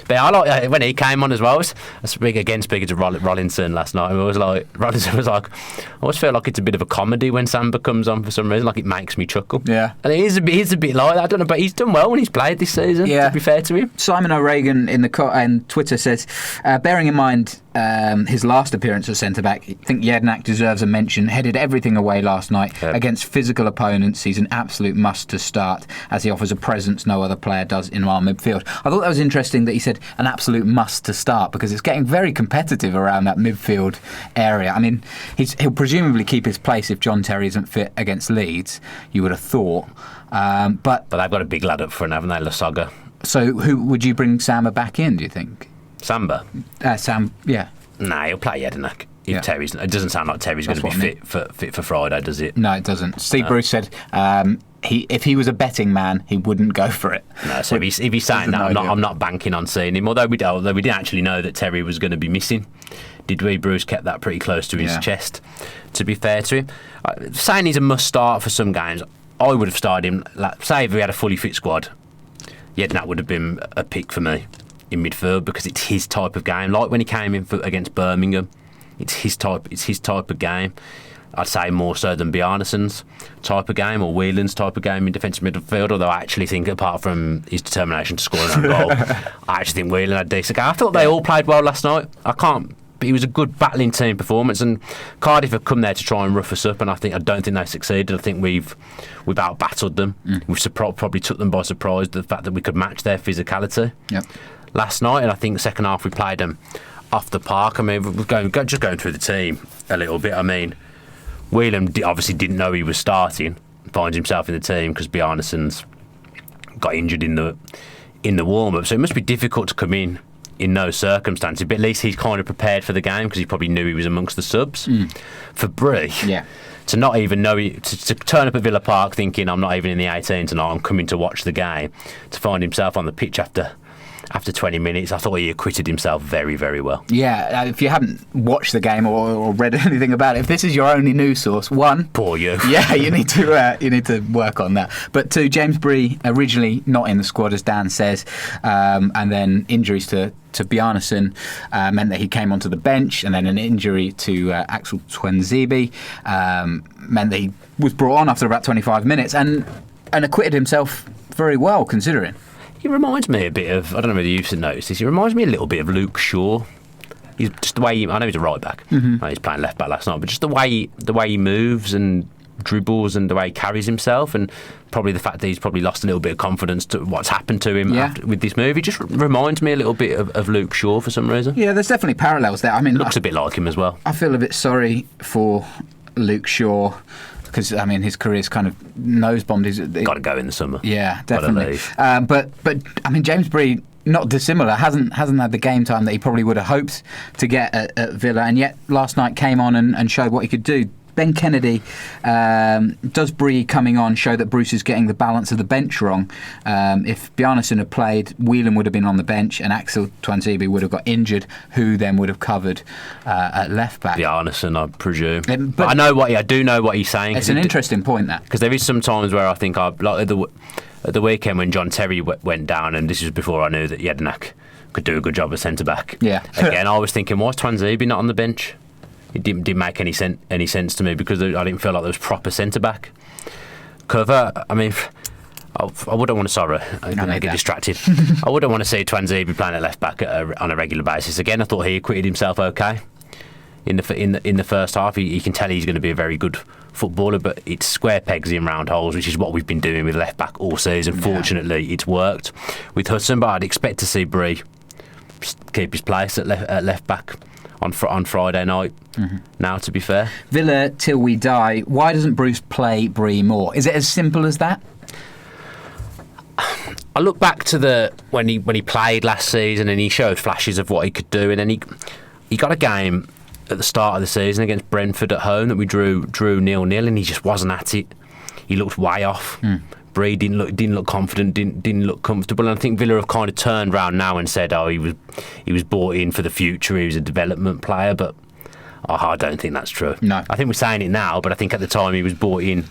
But I like when he came on as well. Speaking to Rolinson last night, Rolinson was like, I always feel like it's a bit of a comedy when Samba comes on for some reason. Like, it makes me chuckle. Yeah, and he's a bit like that. I don't know, but he's done well when he's played this season. Yeah, to be fair to him. Simon O'Regan in Twitter says, bearing in mind his last appearance at centre back, I think Jednak deserves a mention. Headed everything away last night against physical opponents. He's an absolute must to start, as he offers a presence no other player does in our midfield. I thought that was interesting that he said an absolute must to start, because it's getting very competitive around that midfield area. I mean, he'll presumably keep his place if John Terry isn't fit against Leeds, you would have thought. But they've got a big lad up front, haven't they, Lasoga? So who would you bring Samba back in, do you think? Samba? Sam, yeah. Nah, he'll play Jednak. It doesn't sound like Terry's going to be fit for Friday, does it? No, it doesn't. Steve Bruce said if he was a betting man, he wouldn't go for it. No, so if he's saying that, I'm not banking on seeing him. Although we didn't actually know that Terry was going to be missing, did we? Bruce kept that pretty close to his chest, to be fair to him. Saying he's a must start for some games, I would have started him. Say if we had a fully fit squad, that would have been a pick for me in midfield, because it's his type of game. Like when he came in against Birmingham, it's his type of game. I'd say more so than Bjarnason's type of game or Whelan's type of game in defensive midfield, although I actually think, apart from his determination to score an own goal, I actually think Whelan had a decent game. I thought they all played well last night. But it was a good battling team performance, and Cardiff have come there to try and rough us up, and I don't think they succeeded. I think we've out-battled them. We've probably took them by surprise, the fact that we could match their physicality last night, and I think the second half we played them off the park. I mean, just going through the team a little bit. I mean, Whelan obviously didn't know he was starting, finds himself in the team because Bjarnason's got injured in the warm-up. So it must be difficult to come in no circumstances, but at least he's kind of prepared for the game because he probably knew he was amongst the subs. For Bree, to not even know, to turn up at Villa Park thinking I'm not even in the 18 tonight, I'm coming to watch the game, to find himself on the pitch after 20 minutes, I thought he acquitted himself very, very well. Yeah, if you haven't watched the game or read anything about it, if this is your only news source, one, poor you. Yeah, you need to work on that. But two, James Bree originally not in the squad, as Dan says, and then injuries to Bjarnason meant that he came onto the bench, and then an injury to Axel Twenzibi meant that he was brought on after about 25 minutes and acquitted himself very well, considering. He reminds me a bit of, I don't know whether you've noticed this, he reminds me a little bit of Luke Shaw. He's just the way I know he's a right back. He's playing left back last night, but just the way he moves and dribbles and the way he carries himself, and probably the fact that he's probably lost a little bit of confidence to what's happened to him with this move. He just reminds me a little bit of Luke Shaw for some reason. Yeah, there's definitely parallels there. I mean, looks a bit like him as well. I feel a bit sorry for Luke Shaw, because I mean his career's kind of nose bombed. He's got to go in the summer. Yeah, definitely. But I mean James Bree, not dissimilar, hasn't had the game time that he probably would have hoped to get at Villa, and yet last night came on and showed what he could do. Ben Kennedy, does Bree coming on show that Bruce is getting the balance of the bench wrong? If Bjarnason had played, Whelan would have been on the bench and Axel Twanzebe would have got injured, who then would have covered at left back? Bjarnason, I presume. But I do know what he's saying. It's an interesting point, that. Because there is some times where I think, like at the weekend when John Terry went down, and this was before I knew that Jedinak could do a good job as centre-back. Yeah. Again, I was thinking, why is Twanzebe not on the bench? It didn't make any sense to me because I didn't feel like there was proper centre-back cover. I mean, I wouldn't want to. Sorry, I get distracted. I wouldn't want to see Twanzebe playing at left back on a regular basis. Again, I thought he acquitted himself okay in the first half. He can tell he's going to be a very good footballer, but it's square pegs in round holes, which is what we've been doing with left back all season. Yeah. Fortunately, it's worked with Hudson, but I'd expect to see Bree keep his place at left back on Friday night. Now, to be fair, Villa till we die. Why doesn't Bruce play Bree more? Is it as simple as that? I look back to when he played last season and he showed flashes of what he could do, and then he got a game at the start of the season against Brentford at home that we drew 0-0, and he just wasn't at it. He looked way off. Bree didn't look confident, didn't look comfortable, and I think Villa have kind of turned round now and said, oh, he was brought in for the future, he was a development player, but I don't think that's true. No. I think we're saying it now, but I think at the time he was brought in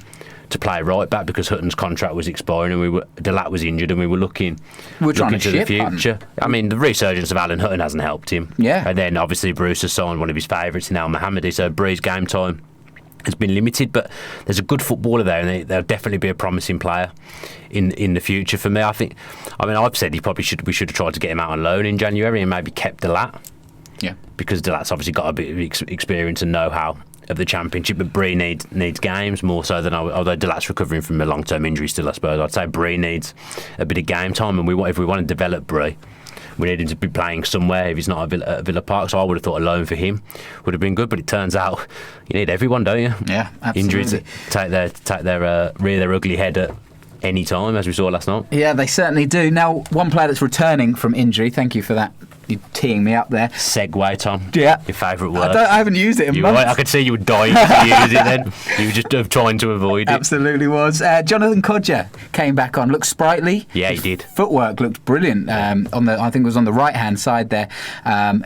to play right back because Hutton's contract was expiring and Delat was injured, and we were looking to the future. I mean, the resurgence of Alan Hutton hasn't helped him. Yeah. And then obviously Bruce has signed one of his favourites in Al Mohammadi, so Bree's game time has been limited, but there's a good footballer there, and there'll definitely be a promising player in the future for me. I've said we should have tried to get him out on loan in January and maybe kept Delat. Yeah. Because Delat's obviously got a bit of experience and know-how of the Championship, but Bree needs games more so than although Delat's recovering from a long-term injury still, I suppose. I'd say Bree needs a bit of game time, and if we want to develop Bree, we need him to be playing somewhere if he's not at Villa Park. So I would have thought a loan for him would have been good, but it turns out you need everyone, don't you? Yeah, absolutely. Injuries rear their ugly head at any time, as we saw last night. Yeah, they certainly do. Now, one player that's returning from injury. Thank you for that. You're teeing me up there. Segue, Tom. Yeah. Your favourite word. I haven't used it in months. I could see you were dying to use it then. You were just trying to avoid it. Absolutely was. Jonathan Kodja came back on. Looked sprightly. Yeah, he did. Footwork looked brilliant. I think it was on the right-hand side there,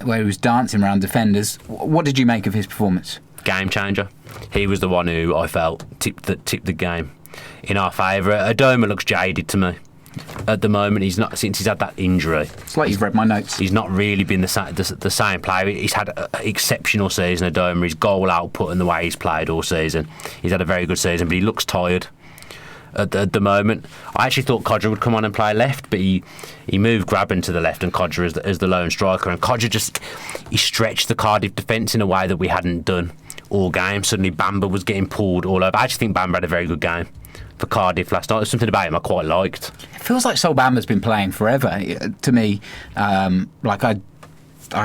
where he was dancing around defenders. What did you make of his performance? Game changer. He was the one who I felt tipped the game in our favour. Adoma looks jaded to me. At the moment, he's not, since he's had that injury. It's like you've read my notes. He's not really been the same player. He's had an exceptional season, Adoma. His goal output and the way he's played all season. He's had a very good season, but he looks tired at the moment. I actually thought Kodja would come on and play left, but he moved Graben to the left and Kodja as the lone striker. And Kodja he stretched the Cardiff defence in a way that we hadn't done all game. Suddenly Bamba was getting pulled all over. I actually think Bamba had a very good game for Cardiff last night. There's something about him I quite liked. It feels like Sol Bamba's been playing forever to me. I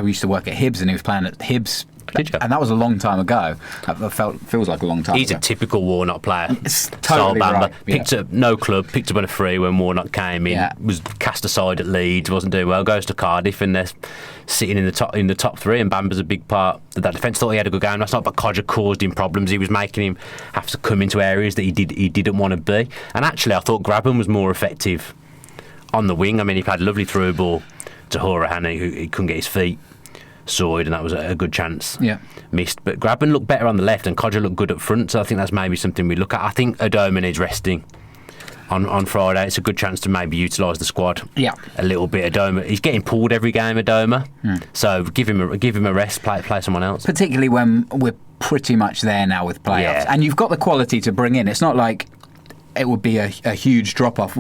used to work at Hibs and he was playing at Hibs Did you? And that was a long time ago. Feels like a long time He's ago. a typical Warnock player. It's totally Bamba. right. Picked up no club, picked up on a free when Warnock came in. Yeah. Was cast aside at Leeds, wasn't doing well. Goes to Cardiff and they're sitting in the top three. And Bamba's a big part of that defence. Thought he had a good game last night, but Codger caused him problems. He was making him have to come into areas that he didn't want to be. And actually, I thought Grabban was more effective on the wing. I mean, he played a lovely through ball to Horahan, who he couldn't get his feet sorted, and that was a good chance missed. But Grabban looked better on the left and Codger looked good up front, so I think that's maybe something we look at. I think Adoma needs resting on Friday. It's a good chance to maybe utilise the squad a little bit. Adoma, he's getting pulled every game, Adoma, so give him a rest, play someone else. Particularly when we're pretty much there now with playoffs, and you've got the quality to bring in. It's not like it would be a huge drop-off.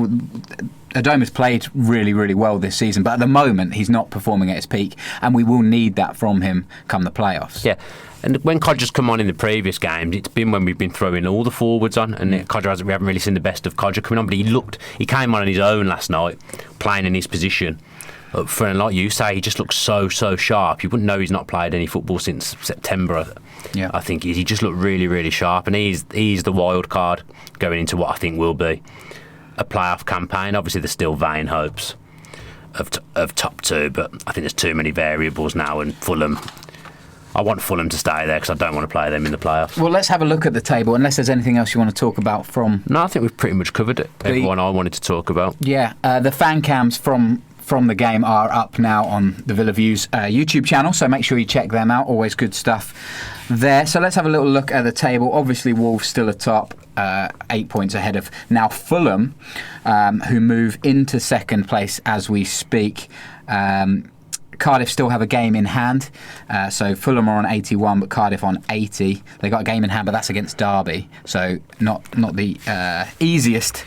Adoma's played really, really well this season, but at the moment he's not performing at his peak, and we will need that from him come the playoffs. Yeah, and when Codger's come on in the previous games, it's been when we've been throwing all the forwards on, and we haven't really seen the best of Codger coming on, but he came on his own last night, playing in his position up front, and like you say, he just looks so sharp. You wouldn't know he's not played any football since September. I think he just looked really, really sharp, and he's the wild card going into what I think will be a playoff campaign. Obviously, there's still vain hopes of top two, but I think there's too many variables now. And Fulham, I want Fulham to stay there because I don't want to play them in the playoffs. Well, let's have a look at the table, unless there's anything else you want to talk about from... No, I think we've pretty much covered it. Everyone I wanted to talk about. Yeah, the fan cams from the game are up now on the Villa Views YouTube channel, so make sure you check them out. Always good stuff there. So let's have a little look at the table. Obviously, Wolves still atop, 8 points ahead of now Fulham, who move into second place as we speak. Cardiff still have a game in hand, so Fulham are on 81 but Cardiff on 80. They got a game in hand, but that's against Derby, so not the easiest,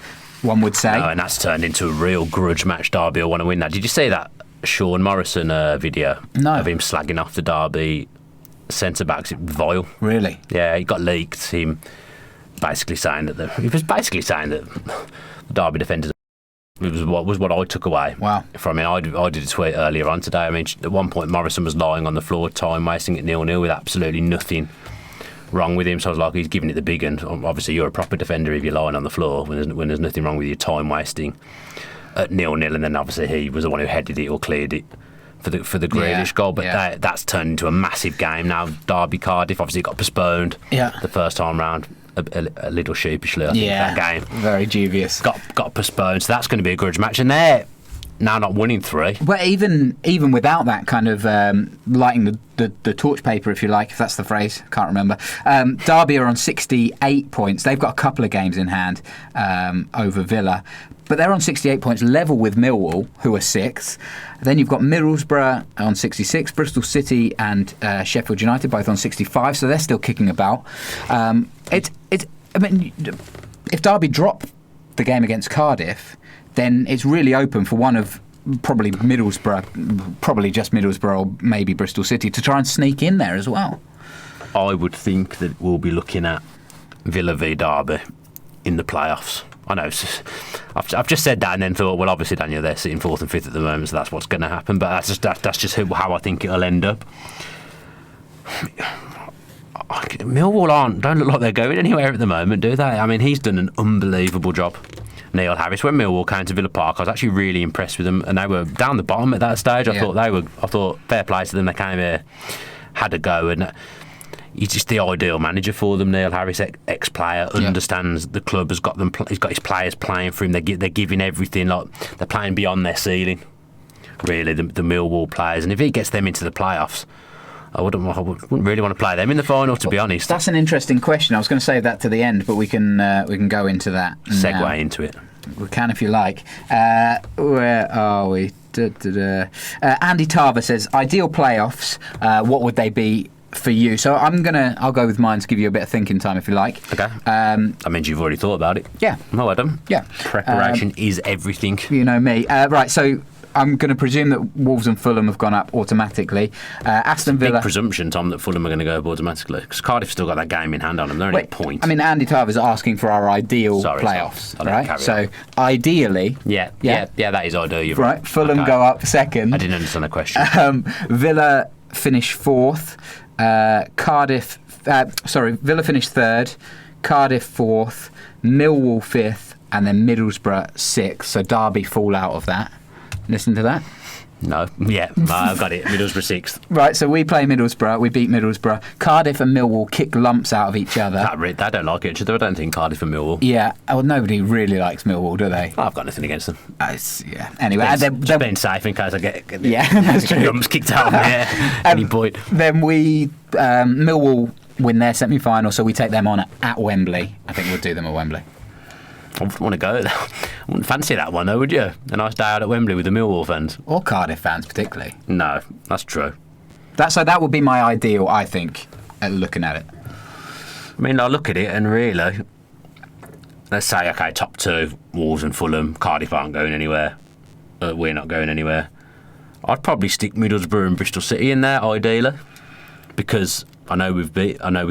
one would say. No, and that's turned into a real grudge match. Derby will want to win that. Did you see that Sean Morrison video of him slagging off the Derby centre-backs? Vile. Really? Yeah, he got leaked. Him basically saying that the Derby defenders was what I took away from it. I did a tweet earlier on today. I mean, at one point Morrison was lying on the floor, time wasting at 0-0 with absolutely nothing wrong with him. So I was like, he's giving it the big one. Obviously, you're a proper defender if you're lying on the floor when there's nothing wrong with your time wasting at 0-0. And then obviously he was the one who headed it or cleared it for the Grealish goal. But that's turned into a massive game now. Derby Cardiff obviously got postponed the first time round. A little sheepishly, I think, that game. Very dubious. Got postponed, so that's going to be a grudge match. And they're now not winning 3. Well, even without that kind of lighting the torch paper, if you like, if that's the phrase, can't remember. Derby are on 68 points. They've got a couple of games in hand over Villa. But they're on 68 points, level with Millwall, who are 6th. Then you've got Middlesbrough on 66, Bristol City and Sheffield United both on 65, so they're still kicking about. I mean, if Derby drop the game against Cardiff, then it's really open for one of probably just Middlesbrough or maybe Bristol City to try and sneak in there as well. I would think that we'll be looking at Villa v Derby in the playoffs. I know, I've just said that and then thought, well, obviously, Daniel, they're sitting 4th and 5th at the moment, so that's what's going to happen. But that's just how I think it'll end up. Millwall don't look like they're going anywhere at the moment, do they? I mean, he's done an unbelievable job, Neil Harris. When Millwall came to Villa Park, I was actually really impressed with them, and they were down the bottom at that stage. I thought fair play to them. They came here, had a go, and he's just the ideal manager for them. Neil Harris, ex-player, understands the club, he's got his players playing for him. They're giving everything, like they're playing beyond their ceiling. Really, the Millwall players, and if he gets them into the playoffs, I wouldn't really want to play them in the final, to be honest. That's an interesting question. I was going to save that to the end, but we can go into that. Segue into it. We can if you like. Where are we? Andy Tarver says, ideal playoffs. What would they be for you? So I'll go with mine to give you a bit of thinking time if you like. Okay. That means you've already thought about it. Yeah. No, Adam. Yeah. Preparation is everything. You know me. Right. So I'm going to presume that Wolves and Fulham have gone up automatically. Aston Villa. Big presumption, Tom, that Fulham are going to go up automatically because Cardiff still got that game in hand on them. They're only a point. I mean, Andy Tarver's asking for our ideal playoffs, right? So ideally, yeah, that is ideal. You're right. Fulham go up second. I didn't understand the question. Villa finish 4th. Cardiff. Villa finished third. Cardiff fourth. Millwall fifth, and then Middlesbrough sixth. So Derby fall out of that. Listen to that. No, yeah, I've got it. Middlesbrough sixth. Right, so we play Middlesbrough. We beat Middlesbrough. Cardiff and Millwall kick lumps out of each other. They don't like each other. I don't think Cardiff and Millwall. Yeah, well, nobody really likes Millwall, do they? I've got nothing against them. Yeah. Anyway, just being safe in case I get that's true. lumps kicked out of me at any point. Then we Millwall win their semi-final, so we take them on at Wembley. I think we'll do them at Wembley. I wouldn't want to go. I wouldn't fancy that one, though, would you? A nice day out at Wembley with the Millwall fans. Or Cardiff fans, particularly. No, that's true. That would be my ideal, I think, at looking at it. I mean, I look at it and really, let's say, okay, top two, Wolves and Fulham. Cardiff aren't going anywhere. We're not going anywhere. I'd probably stick Middlesbrough and Bristol City in there, ideally, because I know we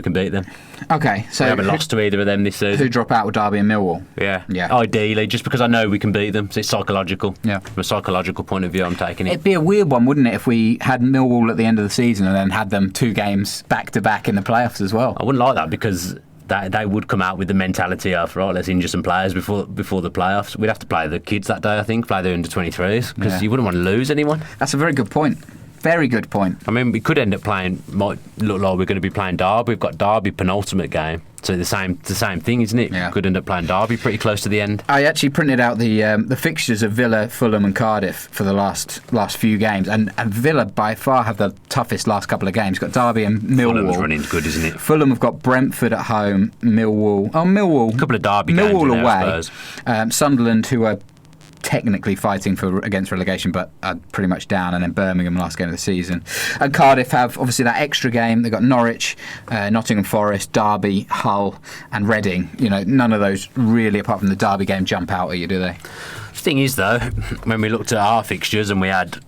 can beat them. Okay, so we haven't lost to either of them this season. Who drop out with Derby and Millwall? Yeah. Ideally, just because I know we can beat them. So it's psychological. Yeah. From a psychological point of view, I'm taking it. It'd be a weird one, wouldn't it, if we had Millwall at the end of the season and then had them 2 games back to back in the playoffs as well? I wouldn't like that because they would come out with the mentality of, right, let's injure some players before the playoffs. We'd have to play the kids that day, I think, play the under-23s, because you wouldn't want to lose anyone. That's a very good point. Very good point. I mean, we could end up might look like we're going to be playing Derby. We've got Derby penultimate game. So the same thing, isn't it? Yeah. Could end up playing Derby pretty close to the end. I actually printed out the fixtures of Villa, Fulham and Cardiff for the last few games, and Villa by far have the toughest last couple of games. Got Derby and Millwall. Fulham's running good, isn't it? Fulham have got Brentford at home, Millwall. A couple of Derby games Millwall in there, away. I suppose. Sunderland, who are technically fighting against relegation, but are pretty much down, and then Birmingham last game of the season. And Cardiff have obviously that extra game. They've got Norwich, Nottingham Forest, Derby, Hull, and Reading. None of those really, apart from the Derby game, jump out at you, do they? The thing is, though, when we looked at our fixtures and we had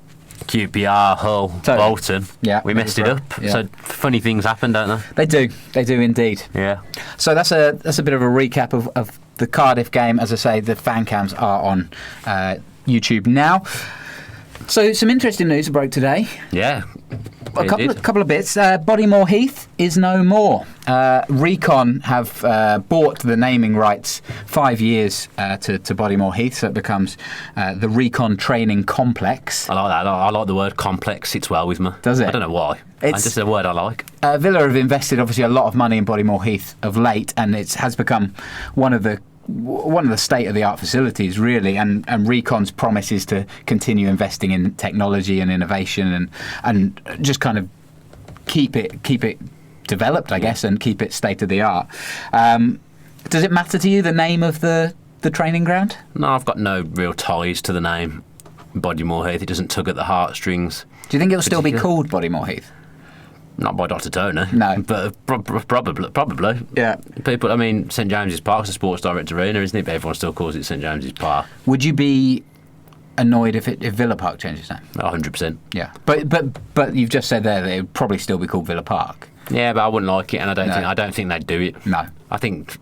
QPR, Hull, Bolton, we messed it up. Yeah. So funny things happen, don't they? They do indeed. Yeah. So that's a bit of a recap of the Cardiff game. As I say, the fan cams are on YouTube now. So some interesting news broke today. Yeah. A couple of bits. Bodymore Heath is no more. Recon have bought the naming rights 5 years to Bodymore Heath, so it becomes the Recon Training Complex. I like that. I like the word complex. Sits well with me. Does it? I don't know why. It's just a word I like. Villa have invested obviously a lot of money in Bodymore Heath of late, and it has become one of the state-of-the-art facilities, really, and Recon's promise is to continue investing in technology and innovation and just kind of keep it developed, I guess, and keep it state-of-the-art. Does it matter to you, the name of the training ground? No, I've got no real ties to the name Bodymore Heath. It doesn't tug at the heartstrings. Do you think it'll still be called Bodymore Heath? Not by Dr. Turner. No. But probably. Yeah. People, I mean, St James's Park's a Sports Direct Arena, isn't it? But everyone still calls it St James's Park. Would you be annoyed if Villa Park changes name? 100%. Yeah. But you've just said there that it would probably still be called Villa Park. Yeah, but I wouldn't like it, and I don't think they'd do it. No. I think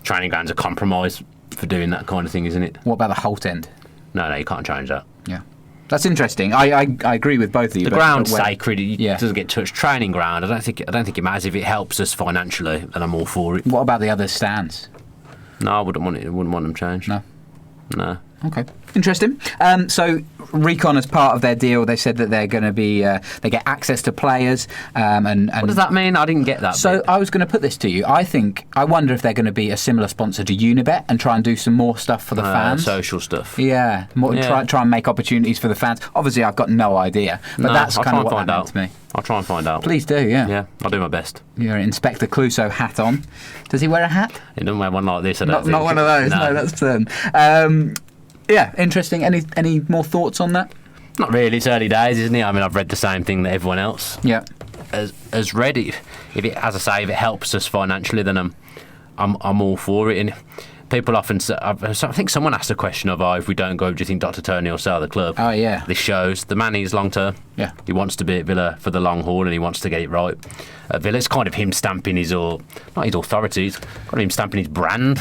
training ground's a compromise for doing that kind of thing, isn't it? What about the Holt End? No, you can't change that. Yeah. That's interesting. I agree with both of you. The ground's sacred. It doesn't get touched. Training ground. I don't think it matters if it helps us financially. Then I'm all for it. What about the other stands? No, I wouldn't want it. I wouldn't want them changed. No. Okay. Interesting. So Recon, as part of their deal, they said that they're going to be they get access to players. And what does that mean? I didn't get that. So I was going to put this to you. I wonder if they're going to be a similar sponsor to Unibet and try and do some more stuff for the fans. Social stuff. Yeah. Try and make opportunities for the fans. Obviously, I've got no idea, but that's kind of what that meant to me. I'll try and find out. Please do. Yeah. Yeah. I'll do my best. Your Inspector Clouseau hat on. Does he wear a hat? He doesn't wear one like this. Not one of those. No, that's yeah, interesting. Any more thoughts on that? Not really. It's early days, isn't it? I mean, I've read the same thing that everyone else. Yeah. As read it. As I say, if it helps us financially, then I'm all for it. And people often say, I think someone asked a question of, if we don't go, do you think Dr. Turney will sell the club? Oh yeah. This shows the man is long term. Yeah. He wants to be at Villa for the long haul, and he wants to get it right. At Villa, it's kind of him stamping his, not his authority, it's kind of him stamping his brand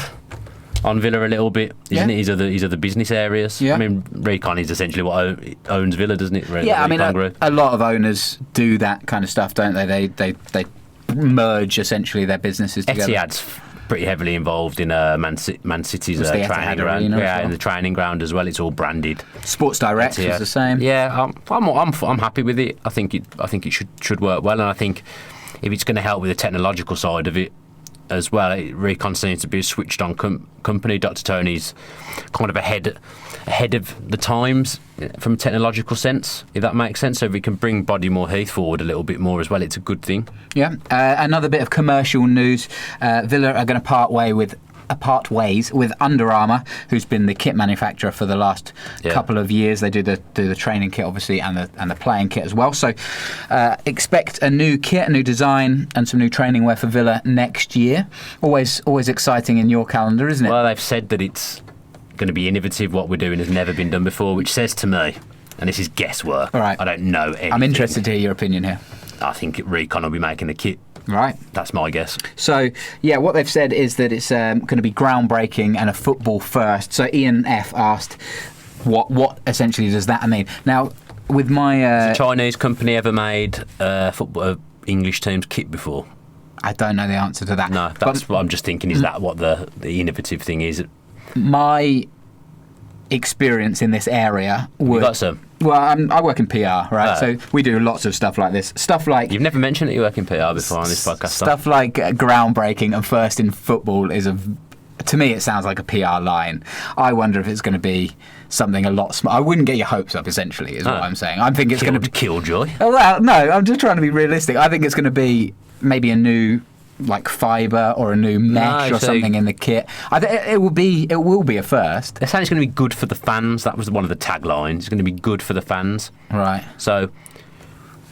on Villa a little bit, isn't Yeah. it? His other business areas. Yeah. I mean, Recon is essentially what owns Villa, doesn't it? Yeah, I mean, Recon Group. a lot of owners do that kind of stuff, don't they? They merge essentially their businesses together. Etihad's pretty heavily involved in Man City's It's the training Etihad ground. Arena as Yeah, well. in the training ground as well. It's all branded. Sports Direct Yeah. was the same. Yeah, I'm happy with it. I think it should work well, and I think if it's going to help with the technological side of it as well, Recon seems to be a switched on company. Dr. Tony's kind of ahead of the times from a technological sense, if that makes sense. So if we can bring Bodymore Heath forward a little bit more as well, it's a good thing. Yeah. Another bit of commercial news. Villa are going to part ways with Under Armour, who's been the kit manufacturer for the last couple of years. They do the training kit, obviously, and the playing kit as well. So expect a new kit, a new design, and some new training wear for Villa next year. Always exciting in your calendar, isn't it? Well, they've said that it's going to be innovative. What we're doing has never been done before, which says to me, and this is guesswork, All right. I don't know anything. I'm interested to hear your opinion here. I think Recon will be making the kit. Right. That's my guess. So, yeah, what they've said is that it's going to be groundbreaking and a football first. So Ian F. asked, what essentially does that mean? Now, with my... Has a Chinese company ever made football English team's kit before? I don't know the answer to that. No, that's what I'm just thinking. Is that what the innovative thing is? My experience in this area would... You got some? Well, I work in PR, right? Oh. So we do lots of stuff like this. Stuff like... You've never mentioned that you work in PR before on this podcast. Stuff like groundbreaking and first in football is to me, it sounds like a PR line. I wonder if it's going to be something a lot smaller. I wouldn't get your hopes up, essentially, is what I'm saying. I think it's going to be... Killjoy. Oh, well, no, I'm just trying to be realistic. I think it's going to be maybe a new... like fibre or a new mesh or something in the kit. It will be a first. They're saying it's going to be good for the fans. That was one of the taglines. It's going to be good for the fans. Right. So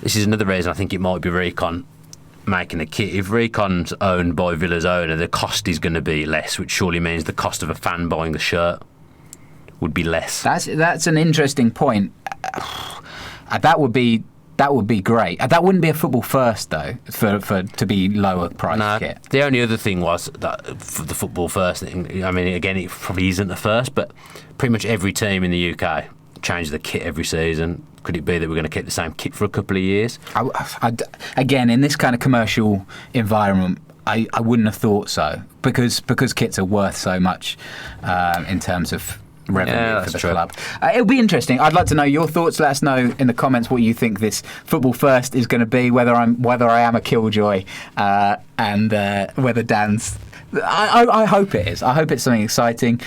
this is another reason I think it might be Recon making a kit. If Recon's owned by Villa's owner, the cost is going to be less, which surely means the cost of a fan buying the shirt would be less. That's an interesting point. That would be great. That wouldn't be a football first, though, for to be lower price kit. The only other thing was that for the football first thing, I mean, again, it probably isn't the first, but pretty much every team in the UK changes the kit every season. Could it be that we're going to keep the same kit for a couple of years? Again, in this kind of commercial environment, I wouldn't have thought so, because kits are worth so much in terms of revenue for the club. It'll be interesting. I'd like to know your thoughts. Let us know in the comments what you think this football first is going to be. Whether I am a killjoy, and whether Dan's. I hope it is. I hope it's something exciting.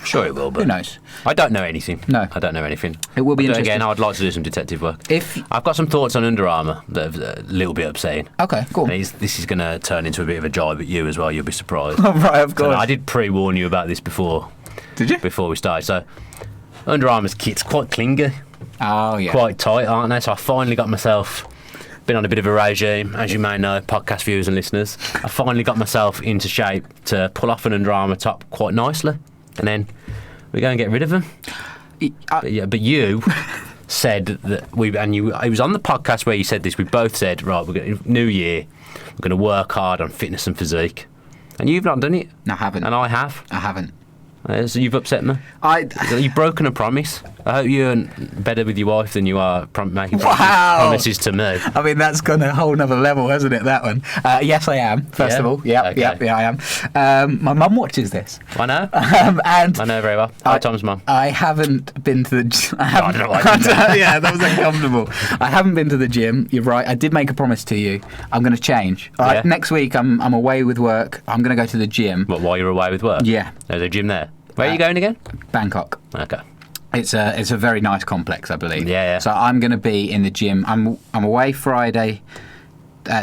Sure it will, but who knows? I don't know anything. No. I don't know anything. It will be But interesting. Again, I'd like to do some detective work. If I've got some thoughts on Under Armour that are a little bit upsetting. Okay, cool. And this is going to turn into a bit of a jibe at you as well. You'll be surprised. Oh, right, of course. So I did pre-warn you about this before. Did you? Before we started. So Under Armour's kit's quite clingy. Oh, yeah. Quite tight, aren't they? So I finally got myself... Been on a bit of a regime, as you may know, podcast viewers and listeners. I finally got myself into shape to pull off an Under Armour top quite nicely. And then... we go and get rid of them. But you said that it was on the podcast where you said this. We both said, right, we're going New Year. We're going to work hard on fitness and physique, and you've not done it. I haven't. And I have. I haven't. So you've upset me. You've broken a promise. I hope you're better with your wife than you are making promises to me. I mean, that's gone a whole nother level, hasn't it, that one? Yes, I am, first of all. Yeah, I am. My mum watches this. I know. And I know very well. Hi, Tom's mum. I haven't been to the... I don't know why I did that. Yeah, that was uncomfortable. I haven't been to the gym. You're right. I did make a promise to you. I'm going to change. All right, next week, I'm away with work. I'm going to go to the gym. What, while you're away with work? Yeah. There's a gym there. Where are you going again? Bangkok. Okay. It's a very nice complex, I believe. Yeah. So I'm going to be in the gym. I'm away Friday.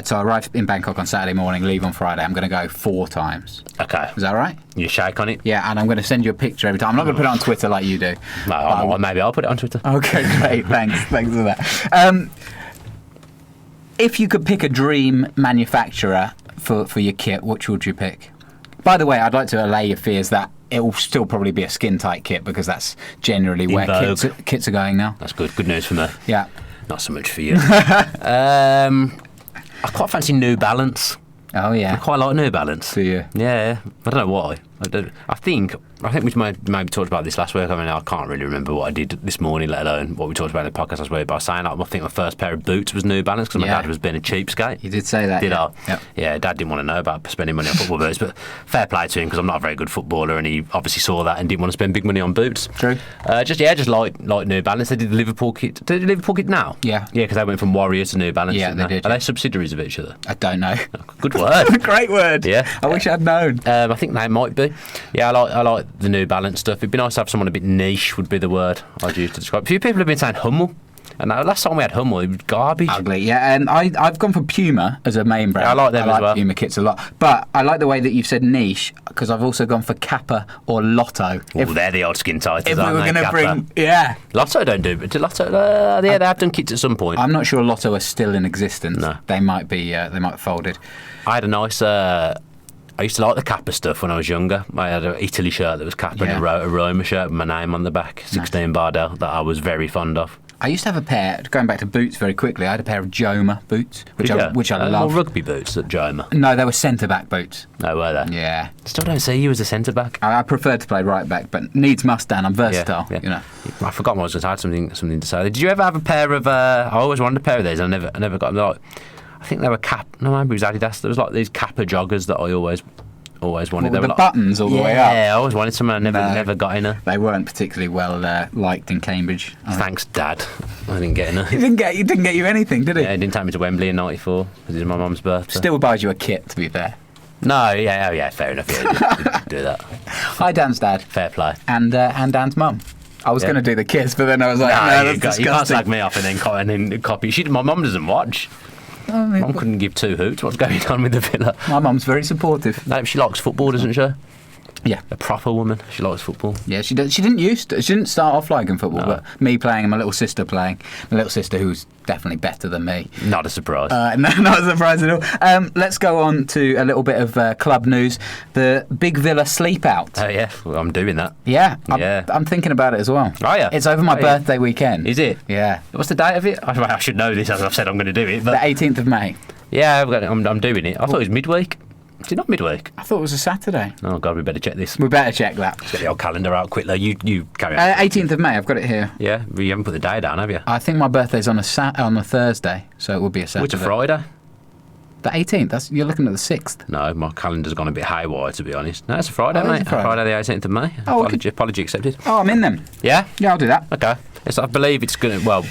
So I arrive in Bangkok on Saturday morning, leave on Friday. I'm going to go 4 times. Okay. Is that right? You shake on it? Yeah, and I'm going to send you a picture every time. I'm not going to put it on Twitter like you do. No, maybe I'll put it on Twitter. Okay, great. Thanks for that. If you could pick a dream manufacturer for your kit, which would you pick? By the way, I'd like to allay your fears that it will still probably be a skin-tight kit, because that's generally where kits are going now. That's good. Good news for me. Yeah. Not so much for you. I quite fancy New Balance. Oh yeah. I quite like New Balance. Do you? Yeah, I don't know why. I think we maybe talked about this last week. I mean, I can't really remember what I did this morning, let alone what we talked about in the podcast last week. But I was saying, I think my first pair of boots was New Balance because my dad was being a cheapskate. You did say that. Did I? Yep. Yeah, Dad didn't want to know about spending money on football boots, but fair play to him because I'm not a very good footballer, and he obviously saw that and didn't want to spend big money on boots. True. Just like New Balance. They did the Liverpool kit. Did they do Liverpool kit now? Yeah. Yeah, because they went from Warrior to New Balance. Yeah, they did. Are they subsidiaries of each other? I don't know. Good word. Great word. Yeah. I wish I'd known. I think they might be. Yeah, I like the New Balance stuff. It'd be nice to have someone a bit niche, would be the word I'd use to describe. A few people have been saying Hummel. And last time we had Hummel, it was garbage. Ugly, yeah. And I've gone for Puma as a main brand. Yeah, I like them as well. Puma kits a lot. But I like the way that you've said niche, because I've also gone for Kappa or Lotto. Oh, they're the old skin tighters, If we aren't were they? going to Kappa. bring... Yeah. Lotto don't do it. Lotto, yeah, they have done kits at some point. I'm not sure Lotto are still in existence. No. They might be, they might have folded. I had a nice... I used to like the Kappa stuff when I was younger. I had an Italy shirt that was Kappa and a Roma shirt with my name on the back, 16 Bardell, that I was very fond of. I used to have a pair, going back to boots very quickly, I had a pair of Joma boots, which I love. More rugby boots at Joma. No, they were centre-back boots. No, were they? Yeah. Still don't see you as a centre-back. I prefer to play right-back, but needs must, Dan. I'm versatile, Yeah. you know. I forgot what I was going to say. I had something to say. Did you ever have a pair of... I always wanted a pair of these. I never got them. Like, I think they were maybe it was Adidas. There was like these Kappa joggers that I always wanted. What, They were the buttons all the way up? Yeah, I always wanted some. I never got in her. They weren't particularly well liked in Cambridge. Thanks, Dad. I didn't get in her. He didn't get you anything, did he? Yeah, he didn't take me to Wembley in '94 because it was my mum's birthday. Still buys you a kit, to be fair. No, yeah, fair enough. Yeah, he did do that. Hi, Dan's dad. Fair play. And Dan's mum. I was going to do the kiss, but then I was like, No, that's you can't disgusting. slag me off and then copy. My mum doesn't watch. Mum couldn't give two hoots. What's going on with the Villa? My mum's very supportive. No, she likes football, doesn't she? Yeah. A proper woman. She likes football. Yeah, she didn't start off liking football, but me playing and my little sister playing. My little sister, who's definitely better than me. Not a surprise. No, not a surprise at all. Let's go on to a little bit of club news. The Big Villa sleep out. Oh, yeah. Well, I'm doing that. Yeah, Yeah. I'm thinking about it as well. Oh, yeah. It's over my Oh, yeah. birthday weekend. Is it? Yeah. What's the date of it? I should know this as I've said I'm going to do it. The But 18th of May. yeah, I'm doing it. I thought it was midweek. Is it not midweek? I thought it was a Saturday. Oh, God, we better check this. We better check that. Get the old calendar out quickly. You carry on. 18th of May, I've got it here. Yeah, you haven't put the day down, have you? I think my birthday's on a Thursday, so it would be a Saturday. Which a Friday? The 18th. You're looking at the 6th. No, my calendar's gone a bit haywire, to be honest. No, it's a Friday, Oh, it is mate. a Friday. The 18th of May. Oh, Apology accepted. Oh, I'm in then. Yeah? Yeah, I'll do that. Okay. I believe it's going to... Well, I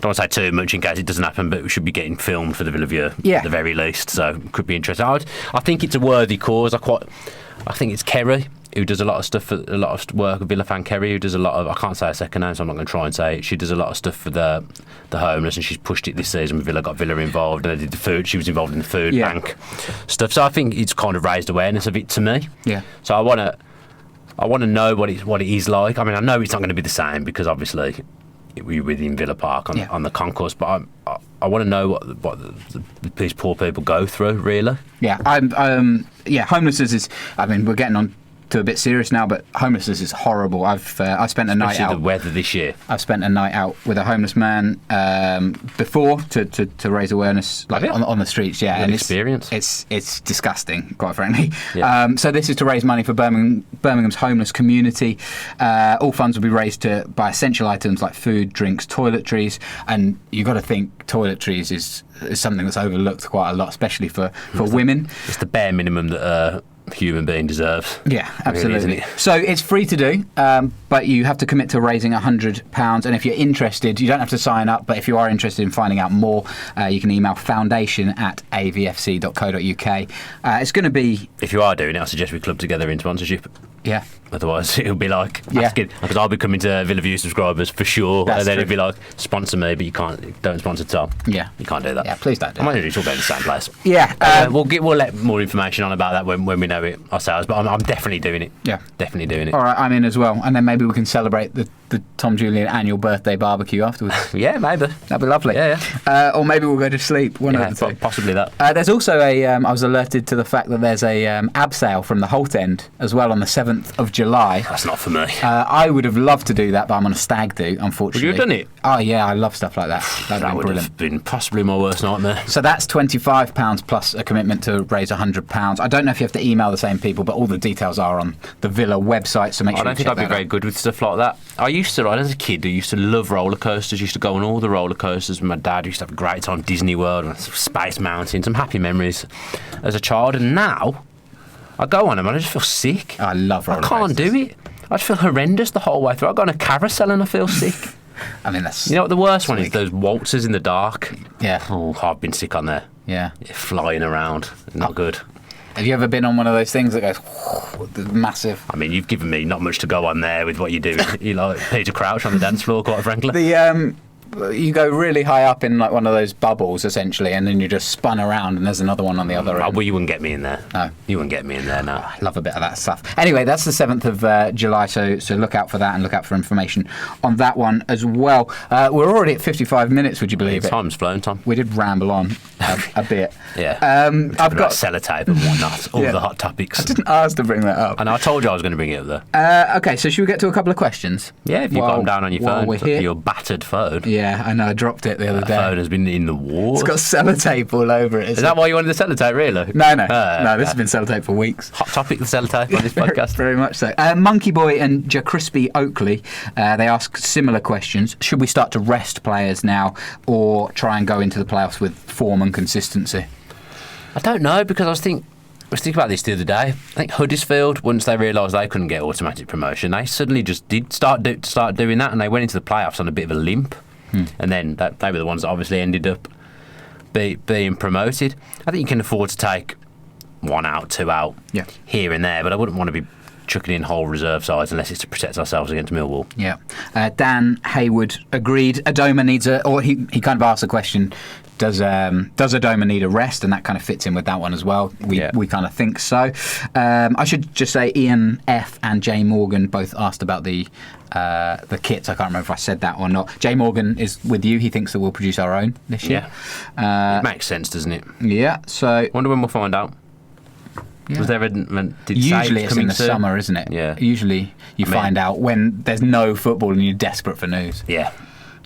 don't want to say too much in case it doesn't happen, but we should be getting filmed for the Villa View at the very least, so it could be interesting. I think it's a worthy cause. I think it's Kerry who does a lot of stuff for a lot of work with Villa fan. Kerry who does a lot of... I can't say her second name, so I'm not going to try and say it. She does a lot of stuff for the homeless, and she's pushed it this season. Villa got Villa involved, and they did the food. She was involved in the food bank stuff. So I think it's kind of raised awareness of it to me. Yeah. So I want to know what it is like. I mean, I know it's not going to be the same because obviously we're within Villa Park on the concourse, but I want to know what these poor people go through, really. Yeah, homelessness is... I mean, we're getting on to a bit serious now, but homelessness is horrible. I spent a night out. The weather this year. I've spent a night out with a homeless man before to raise awareness, like on the streets. Yeah, and experience. It's disgusting, quite frankly. Yeah. So this is to raise money for Birmingham's homeless community. All funds will be raised by essential items like food, drinks, toiletries, and you've got to think toiletries is something that's overlooked quite a lot, especially for women. It's the bare minimum that a human being deserves. Yeah, absolutely. Really, isn't it? So it's free to do, but you have to commit to raising £100. And if you're interested, you don't have to sign up, but if you are interested in finding out more, you can email foundation@avfc.co.uk. It's going to be... If you are doing it, I suggest we club together in sponsorship. Yeah. Otherwise, it'll be like asking, because I'll be coming to Villa View subscribers for sure, and then it'll be like, sponsor me, but you don't sponsor Tom. Yeah. You can't do that. Yeah, please don't do I that. might it's all going to the same place. Yeah. We'll let more information on about that when we know it ourselves, but I'm definitely doing it. Yeah. Definitely doing it. All right, I'm in as well. And then maybe we can celebrate the Tom Julian annual birthday barbecue afterwards. Yeah, maybe. That'd be lovely. Yeah. Or maybe we'll go to sleep. One of the two. Possibly that. There's also I was alerted to the fact that there's a abseil from the Holt End as well on the 7th of July. That's not for me. I would have loved to do that, but I'm on a stag do, unfortunately. Would you have done it? Oh yeah, I love stuff like that. That would have been possibly my worst nightmare. So that's £25 plus a commitment to raise £100. I don't know if you have to email the same people, but all the details are on the Villa website, so make sure I don't think I'd be very good with stuff like that. I used to, as a kid, I used to love roller coasters. Used to go on all the roller coasters with my dad. Used to have a great time Disney World and Space Mountain. Some happy memories as a child. And now I go on them and I just feel sick. I love roller coasters. I can't do it. I just feel horrendous the whole way through. I go on a carousel and I feel sick. I mean, that's... You know what the worst one is? Those waltzers in the dark. Yeah. Oh, I've been sick on there. Yeah. Flying around. Not good. Have you ever been on one of those things that goes massive? I mean, you've given me not much to go on there with what you do. You like Peter Crouch on the dance floor, quite frankly. You go really high up in like one of those bubbles, essentially, and then you're just spun around, and there's another one on the other end. Well, you wouldn't get me in there. No. You wouldn't get me in there, no. I love a bit of that stuff. Anyway, that's the 7th of July, so look out for that and look out for information on that one as well. We're already at 55 minutes, would you believe it? Time's flown, Tom. We did ramble on a bit. Yeah. I've got sellotape and whatnot, all the hot topics. I didn't ask to bring that up. And I told you I was going to bring it up there. Okay, so should we get to a couple of questions? Yeah, if you've got them down on your phone, we're here. Your battered phone. Yeah, I know, I dropped it the other day. That phone has been in the war. It's got sellotape all over it. Is that why you wanted the sellotape, really? No, this has been sellotape for weeks. Hot topic, the sellotape on this podcast. Very much so. Monkey Boy and Jacrispy Oakley, they ask similar questions. Should we start to rest players now or try and go into the playoffs with form and consistency? I don't know, because I was thinking about this the other day. I think Huddersfield, once they realised they couldn't get automatic promotion, they suddenly just did start doing that, and they went into the playoffs on a bit of a limp. And then they were the ones that obviously ended up being promoted. I think you can afford to take 1 out, 2 out here and there, but I wouldn't want to be chucking in whole reserve sides unless it's to protect ourselves against Millwall. Yeah. Dan Hayward agreed. Adoma needs he kind of asked the question, does Adoma need a rest? And that kind of fits in with that one as well. We kind of think so. I should just say Ian F and Jay Morgan both asked about the kits. I can't remember if I said that or not. Jay Morgan is with you. He thinks that we'll produce our own this year. Yeah. It makes sense, doesn't it? Yeah. So wonder when we'll find out. Yeah. Was there usually it's in the summer, isn't it? Yeah. Usually you find out when there's no football and you're desperate for news. Yeah.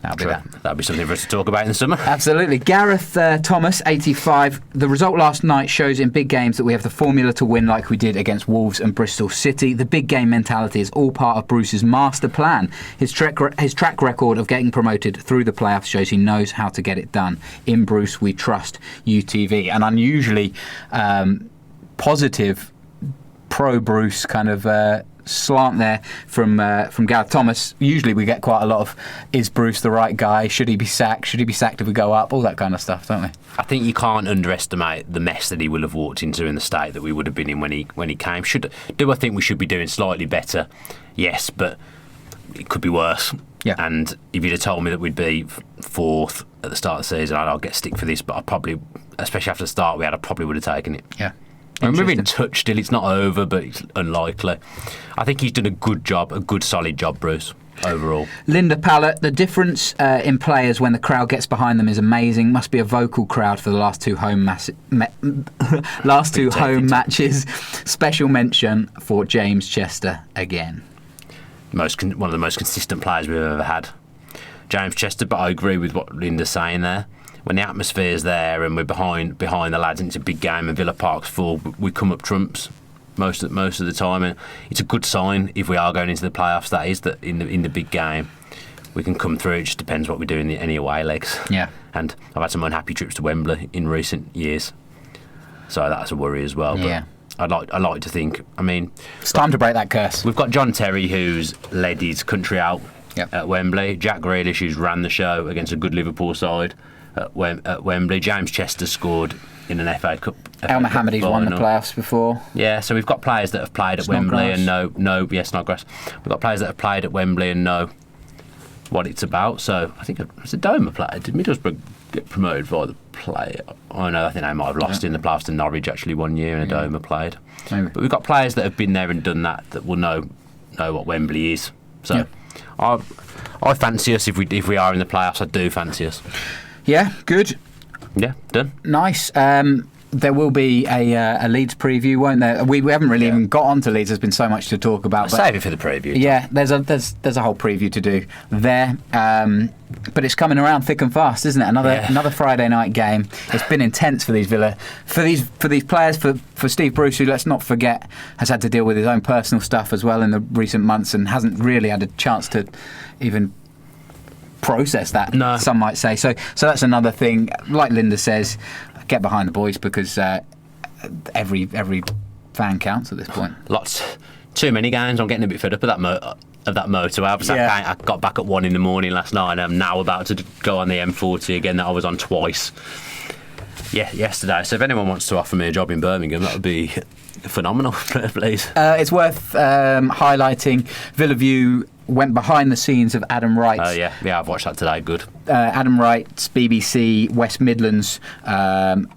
That'll be something for us to talk about in the summer. Absolutely. Gareth Thomas, 85. The result last night shows in big games that we have the formula to win like we did against Wolves and Bristol City. The big game mentality is all part of Bruce's master plan. His track record of getting promoted through the playoffs shows he knows how to get it done. In Bruce, we trust UTV. An unusually positive pro-Bruce kind of slant there from Gareth Thomas. Usually we get quite a lot of, is Bruce the right guy? Should he be sacked? Should he be sacked if we go up? All that kind of stuff, don't we? I think you can't underestimate the mess that he will have walked into in the state that we would have been in when he came. Do I think we should be doing slightly better? Yes, but it could be worse. Yeah. And if you'd have told me that we'd be 4th at the start of the season, I'll get stick for this, but I probably, especially after the start we had, I probably would have taken it. Yeah. I mean, we're in touch still. It's not over, but it's unlikely. I think he's done a good solid job, Bruce, overall. Linda Pallett, the difference in players when the crowd gets behind them is amazing. Must be a vocal crowd for the last two home matches. Special mention for James Chester again. One of the most consistent players we've ever had. James Chester, but I agree with what Linda's saying there. When the atmosphere's there and we're behind the lads and it's a big game and Villa Park's full, we come up trumps most of the time, and it's a good sign if we are going into the playoffs. That is that in the big game we can come through. It just depends what we do in any away legs. Yeah. And I've had some unhappy trips to Wembley in recent years, so that's a worry as well. Yeah. But I'd like to think. I mean, it's time to break that curse. We've got John Terry, who's led his country out at Wembley. Jack Grealish, who's ran the show against a good Liverpool side at Wembley. James Chester scored in an FA Cup. El Mohammedi's won the playoffs before. Yeah, so we've got players that have played at Wembley and know. Yes, Snodgrass. We've got players that have played at Wembley and know what it's about. So I think it's a Doma player. Did Middlesbrough get promoted by the player? Oh no, I think they might have lost in the playoffs to Norwich actually one year, and a Doma played. Maybe. But we've got players that have been there and done that will know what Wembley is. So I fancy us if we are in the playoffs. I do fancy us. Yeah, good. Yeah, done. Nice. there will be a Leeds preview, won't there? We haven't really even got onto Leeds. There's been so much to talk about. Save it for the preview. Yeah, there's a whole preview to do there. But it's coming around thick and fast, isn't it? Another Friday night game. It's been intense for these Villa, for these players, for Steve Bruce, who, let's not forget, has had to deal with his own personal stuff as well in the recent months and hasn't really had a chance to even process that. No. Some might say so. That's another thing. Like Linda says, get behind the boys, because every fan counts at this point. Too many games. I'm getting a bit fed up of that motorway. I got back at 1 a.m. last night, and I'm now about to go on the M40 again that I was on twice. Yeah, yesterday. So if anyone wants to offer me a job in Birmingham, that would be phenomenal, please. It's worth highlighting. Villa View went behind the scenes of Adam Wright's. Oh yeah, I've watched that today. Good. Adam Wright's BBC West Midlands kind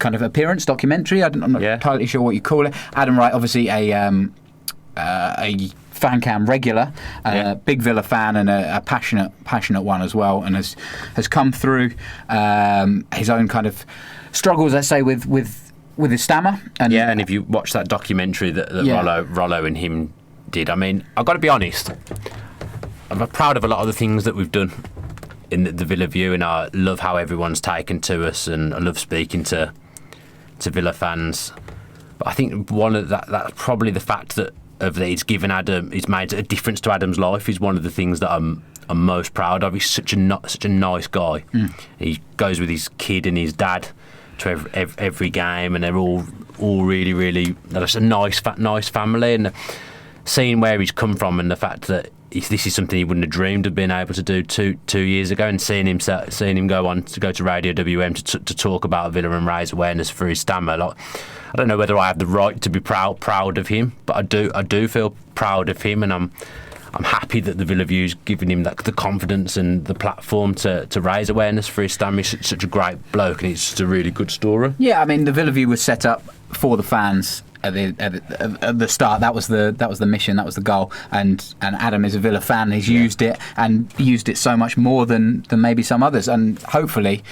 of appearance documentary. I'm not entirely sure what you call it. Adam Wright, obviously a fan cam regular, big Villa fan, and a passionate one as well, and has come through his own kind of struggles, let's say, with his stammer. And if you watch that documentary that Rollo and him did, I mean, I've got to be honest, I'm proud of a lot of the things that we've done in the Villa View, and I love how everyone's taken to us, and I love speaking to Villa fans. But I think that's probably the fact that he's made a difference to Adam's life is one of the things that I'm most proud of. He's such a nice guy. He goes with his kid and his dad to every game, and they're all really, really, they're just a nice family. And seeing where he's come from, and the fact that this is something he wouldn't have dreamed of being able to do two years ago, and seeing him go on to go to Radio WM to talk about Villa and raise awareness for his stammer. Like, I don't know whether I have the right to be proud of him, but I do feel proud of him, and I'm happy that the Villa View's given him the confidence and the platform to raise awareness for his stammer. He's such a great bloke, and it's just a really good story. Yeah, I mean, the Villa View was set up for the fans at the start. That was the mission, that was the goal, and Adam is a Villa fan. He's used it, and used it so much more than maybe some others, and hopefully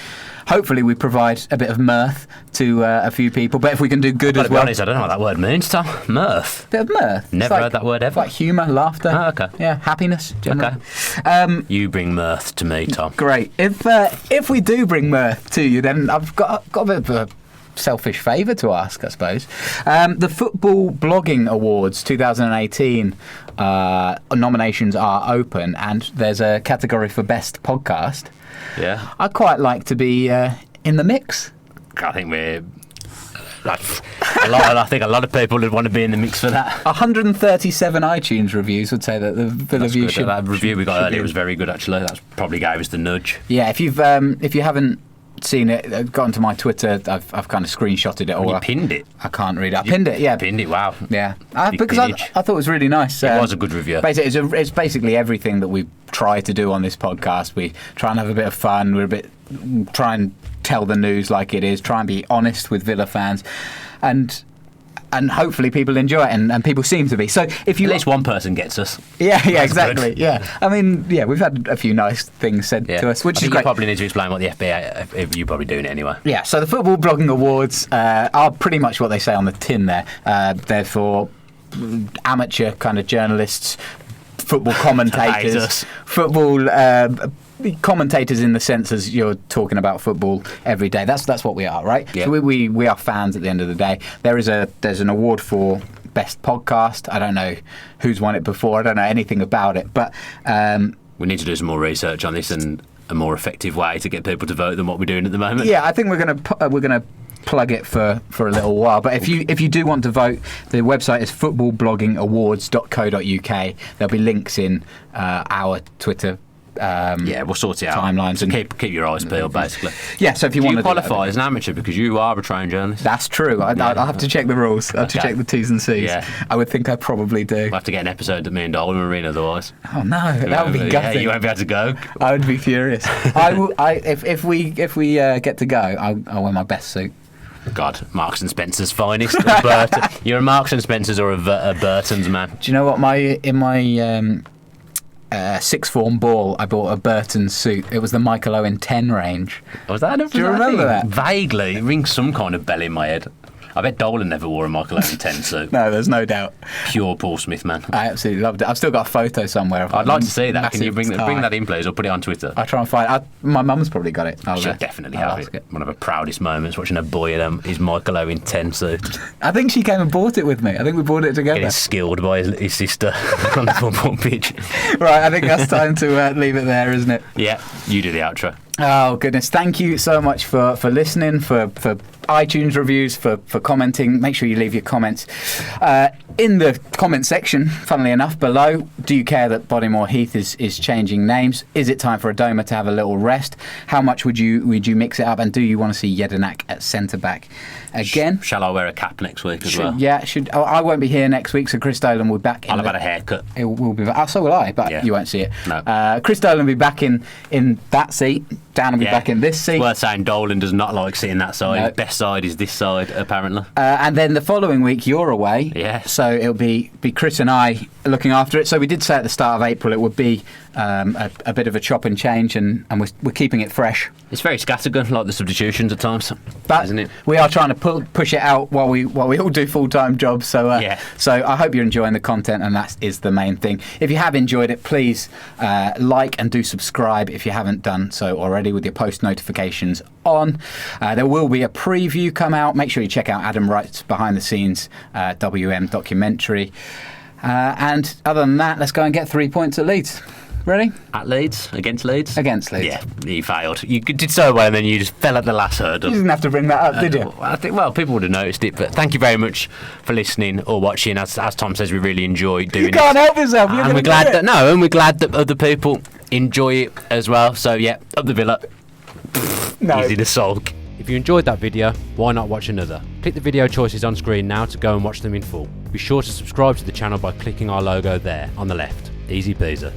we provide a bit of mirth to a few people. But if we can do good as well. Be honest, I don't know what that word means, Tom. Mirth. Bit of mirth. Never heard that word ever. Like humour, laughter. Oh, okay. Yeah, happiness. Generally. Okay. You bring mirth to me, Tom. Great. If we do bring mirth to you, then I've got a bit of a selfish favour to ask, I suppose. The Football Blogging Awards 2018 nominations are open, and there's a category for Best Podcast. Yeah. I'd quite like to be in the mix. I think we're... I think a lot of people would want to be in the mix for that. 137 iTunes reviews would say that the Villa View should... That review we got earlier was very good, actually. That probably gave us the nudge. Yeah, if you haven't seen it, got onto my Twitter, I've kind of screenshotted it all. You pinned it? I can't read it. I pinned it, yeah. Pinned it, wow. Yeah. Because I thought it was really nice. It was a good review. Basically, it's basically everything that we try to do on this podcast. We try and have a bit of fun. Try and tell the news like it is. Try and be honest with Villa fans. And hopefully people enjoy it, and people seem to be. So if you at least one person gets us. Yeah, exactly. Good. Yeah, I mean, we've had a few nice things said to us, which is great. You probably need to explain what the FBA. If you're probably doing it anyway. Yeah. So the Football Blogging Awards are pretty much what they say on the tin there. They're for amateur kind of journalists, football commentators, football. Commentators in the sense as you're talking about football every day. That's what we are, right? Yeah. So we are fans at the end of the day. There's an award for Best Podcast. I don't know who's won it before. I don't know anything about it, but we need to do some more research on this and a more effective way to get people to vote than what we're doing at the moment. Yeah, I think we're gonna plug it for a little while. But if you do want to vote, the website is footballbloggingawards.co.uk. There'll be links in our Twitter. We'll sort it out. Timelines, so keep your eyes peeled, basically. Yeah, so if you want to qualify as an amateur because you are a trained journalist. That's true. I'll have to check the rules. I'll have to check the T's and C's. Yeah. I would think I probably do. We'll have to get an episode at me and Dolan Arena otherwise. Oh no, that would be gutting. Yeah, you won't be able to go. I would be furious. If we get to go, I'll wear my best suit. God, Marks and Spencer's finest. You're a Marks and Spencer's or a Burton's man. Do you know what sixth form ball, I bought a Burton suit. It was the Michael Owen 10 range. Was that? Do you remember that? Vaguely. It rings some kind of bell in my head. I bet Dolan never wore a Michael Owen 10 suit. No, there's no doubt. Pure Paul Smith, man. I absolutely loved it. I've still got a photo somewhere. I'd like to see that. Can you bring that in, please, or put it on Twitter? I'll try and find it. My mum's probably got it. She'll definitely have it. One of her proudest moments, watching a boy in his Michael Owen 10 suit. I think she came and bought it with me. I think we bought it together. Getting skilled by his sister on the football pitch. Right, I think that's time to leave it there, isn't it? Yeah, you do the outro. Oh, goodness. Thank you so much for listening, for iTunes reviews, for commenting. Make sure you leave your comments in the comment section, funnily enough, below. Do you care that Bodymoor Heath is changing names? Is it time for Adoma to have a little rest? How much would you mix it up? And do you want to see Jedinak at centre-back again? Shall I wear a cap next week as well? Yeah, I won't be here next week, so Chris Dolan will be back. I'll have had a haircut. It will be back. Oh, so will I, but yeah. You won't see it. No. Chris Dolan will be back in that seat. Dan will be back in this seat. Worth saying Dolan does not like sitting that side. No. His best side is this side, apparently. And then the following week, you're away. Yeah. So it'll be Chris and I looking after it. So we did say at the start of April it would be a bit of a chop and change, and we're keeping it fresh. It's very scattergun, like the substitutions at times, but isn't it? We are trying to push it out while we all do full-time jobs. So So I hope you're enjoying the content, and that is the main thing. If you have enjoyed it, please like and do subscribe if you haven't done so already, with your post notifications on. There will be a preview come out. Make sure you check out Adam Wright's behind the scenes WM documentary. And other than that, let's go and get 3 points at Leeds. Ready? At Leeds? Against Leeds? Against Leeds. Yeah, you failed. You did so well, and then you just fell at the last hurdle. You didn't have to bring that up, did you? I think, people would have noticed it, but thank you very much for listening or watching. As Tom says, we really enjoy doing it. You can't help yourself. And we're glad that other people enjoy it as well. So, yeah, up the Villa. No. Easy to sulk. If you enjoyed that video, why not watch another? Click the video choices on screen now to go and watch them in full. Be sure to subscribe to the channel by clicking our logo there on the left. Easy peasy.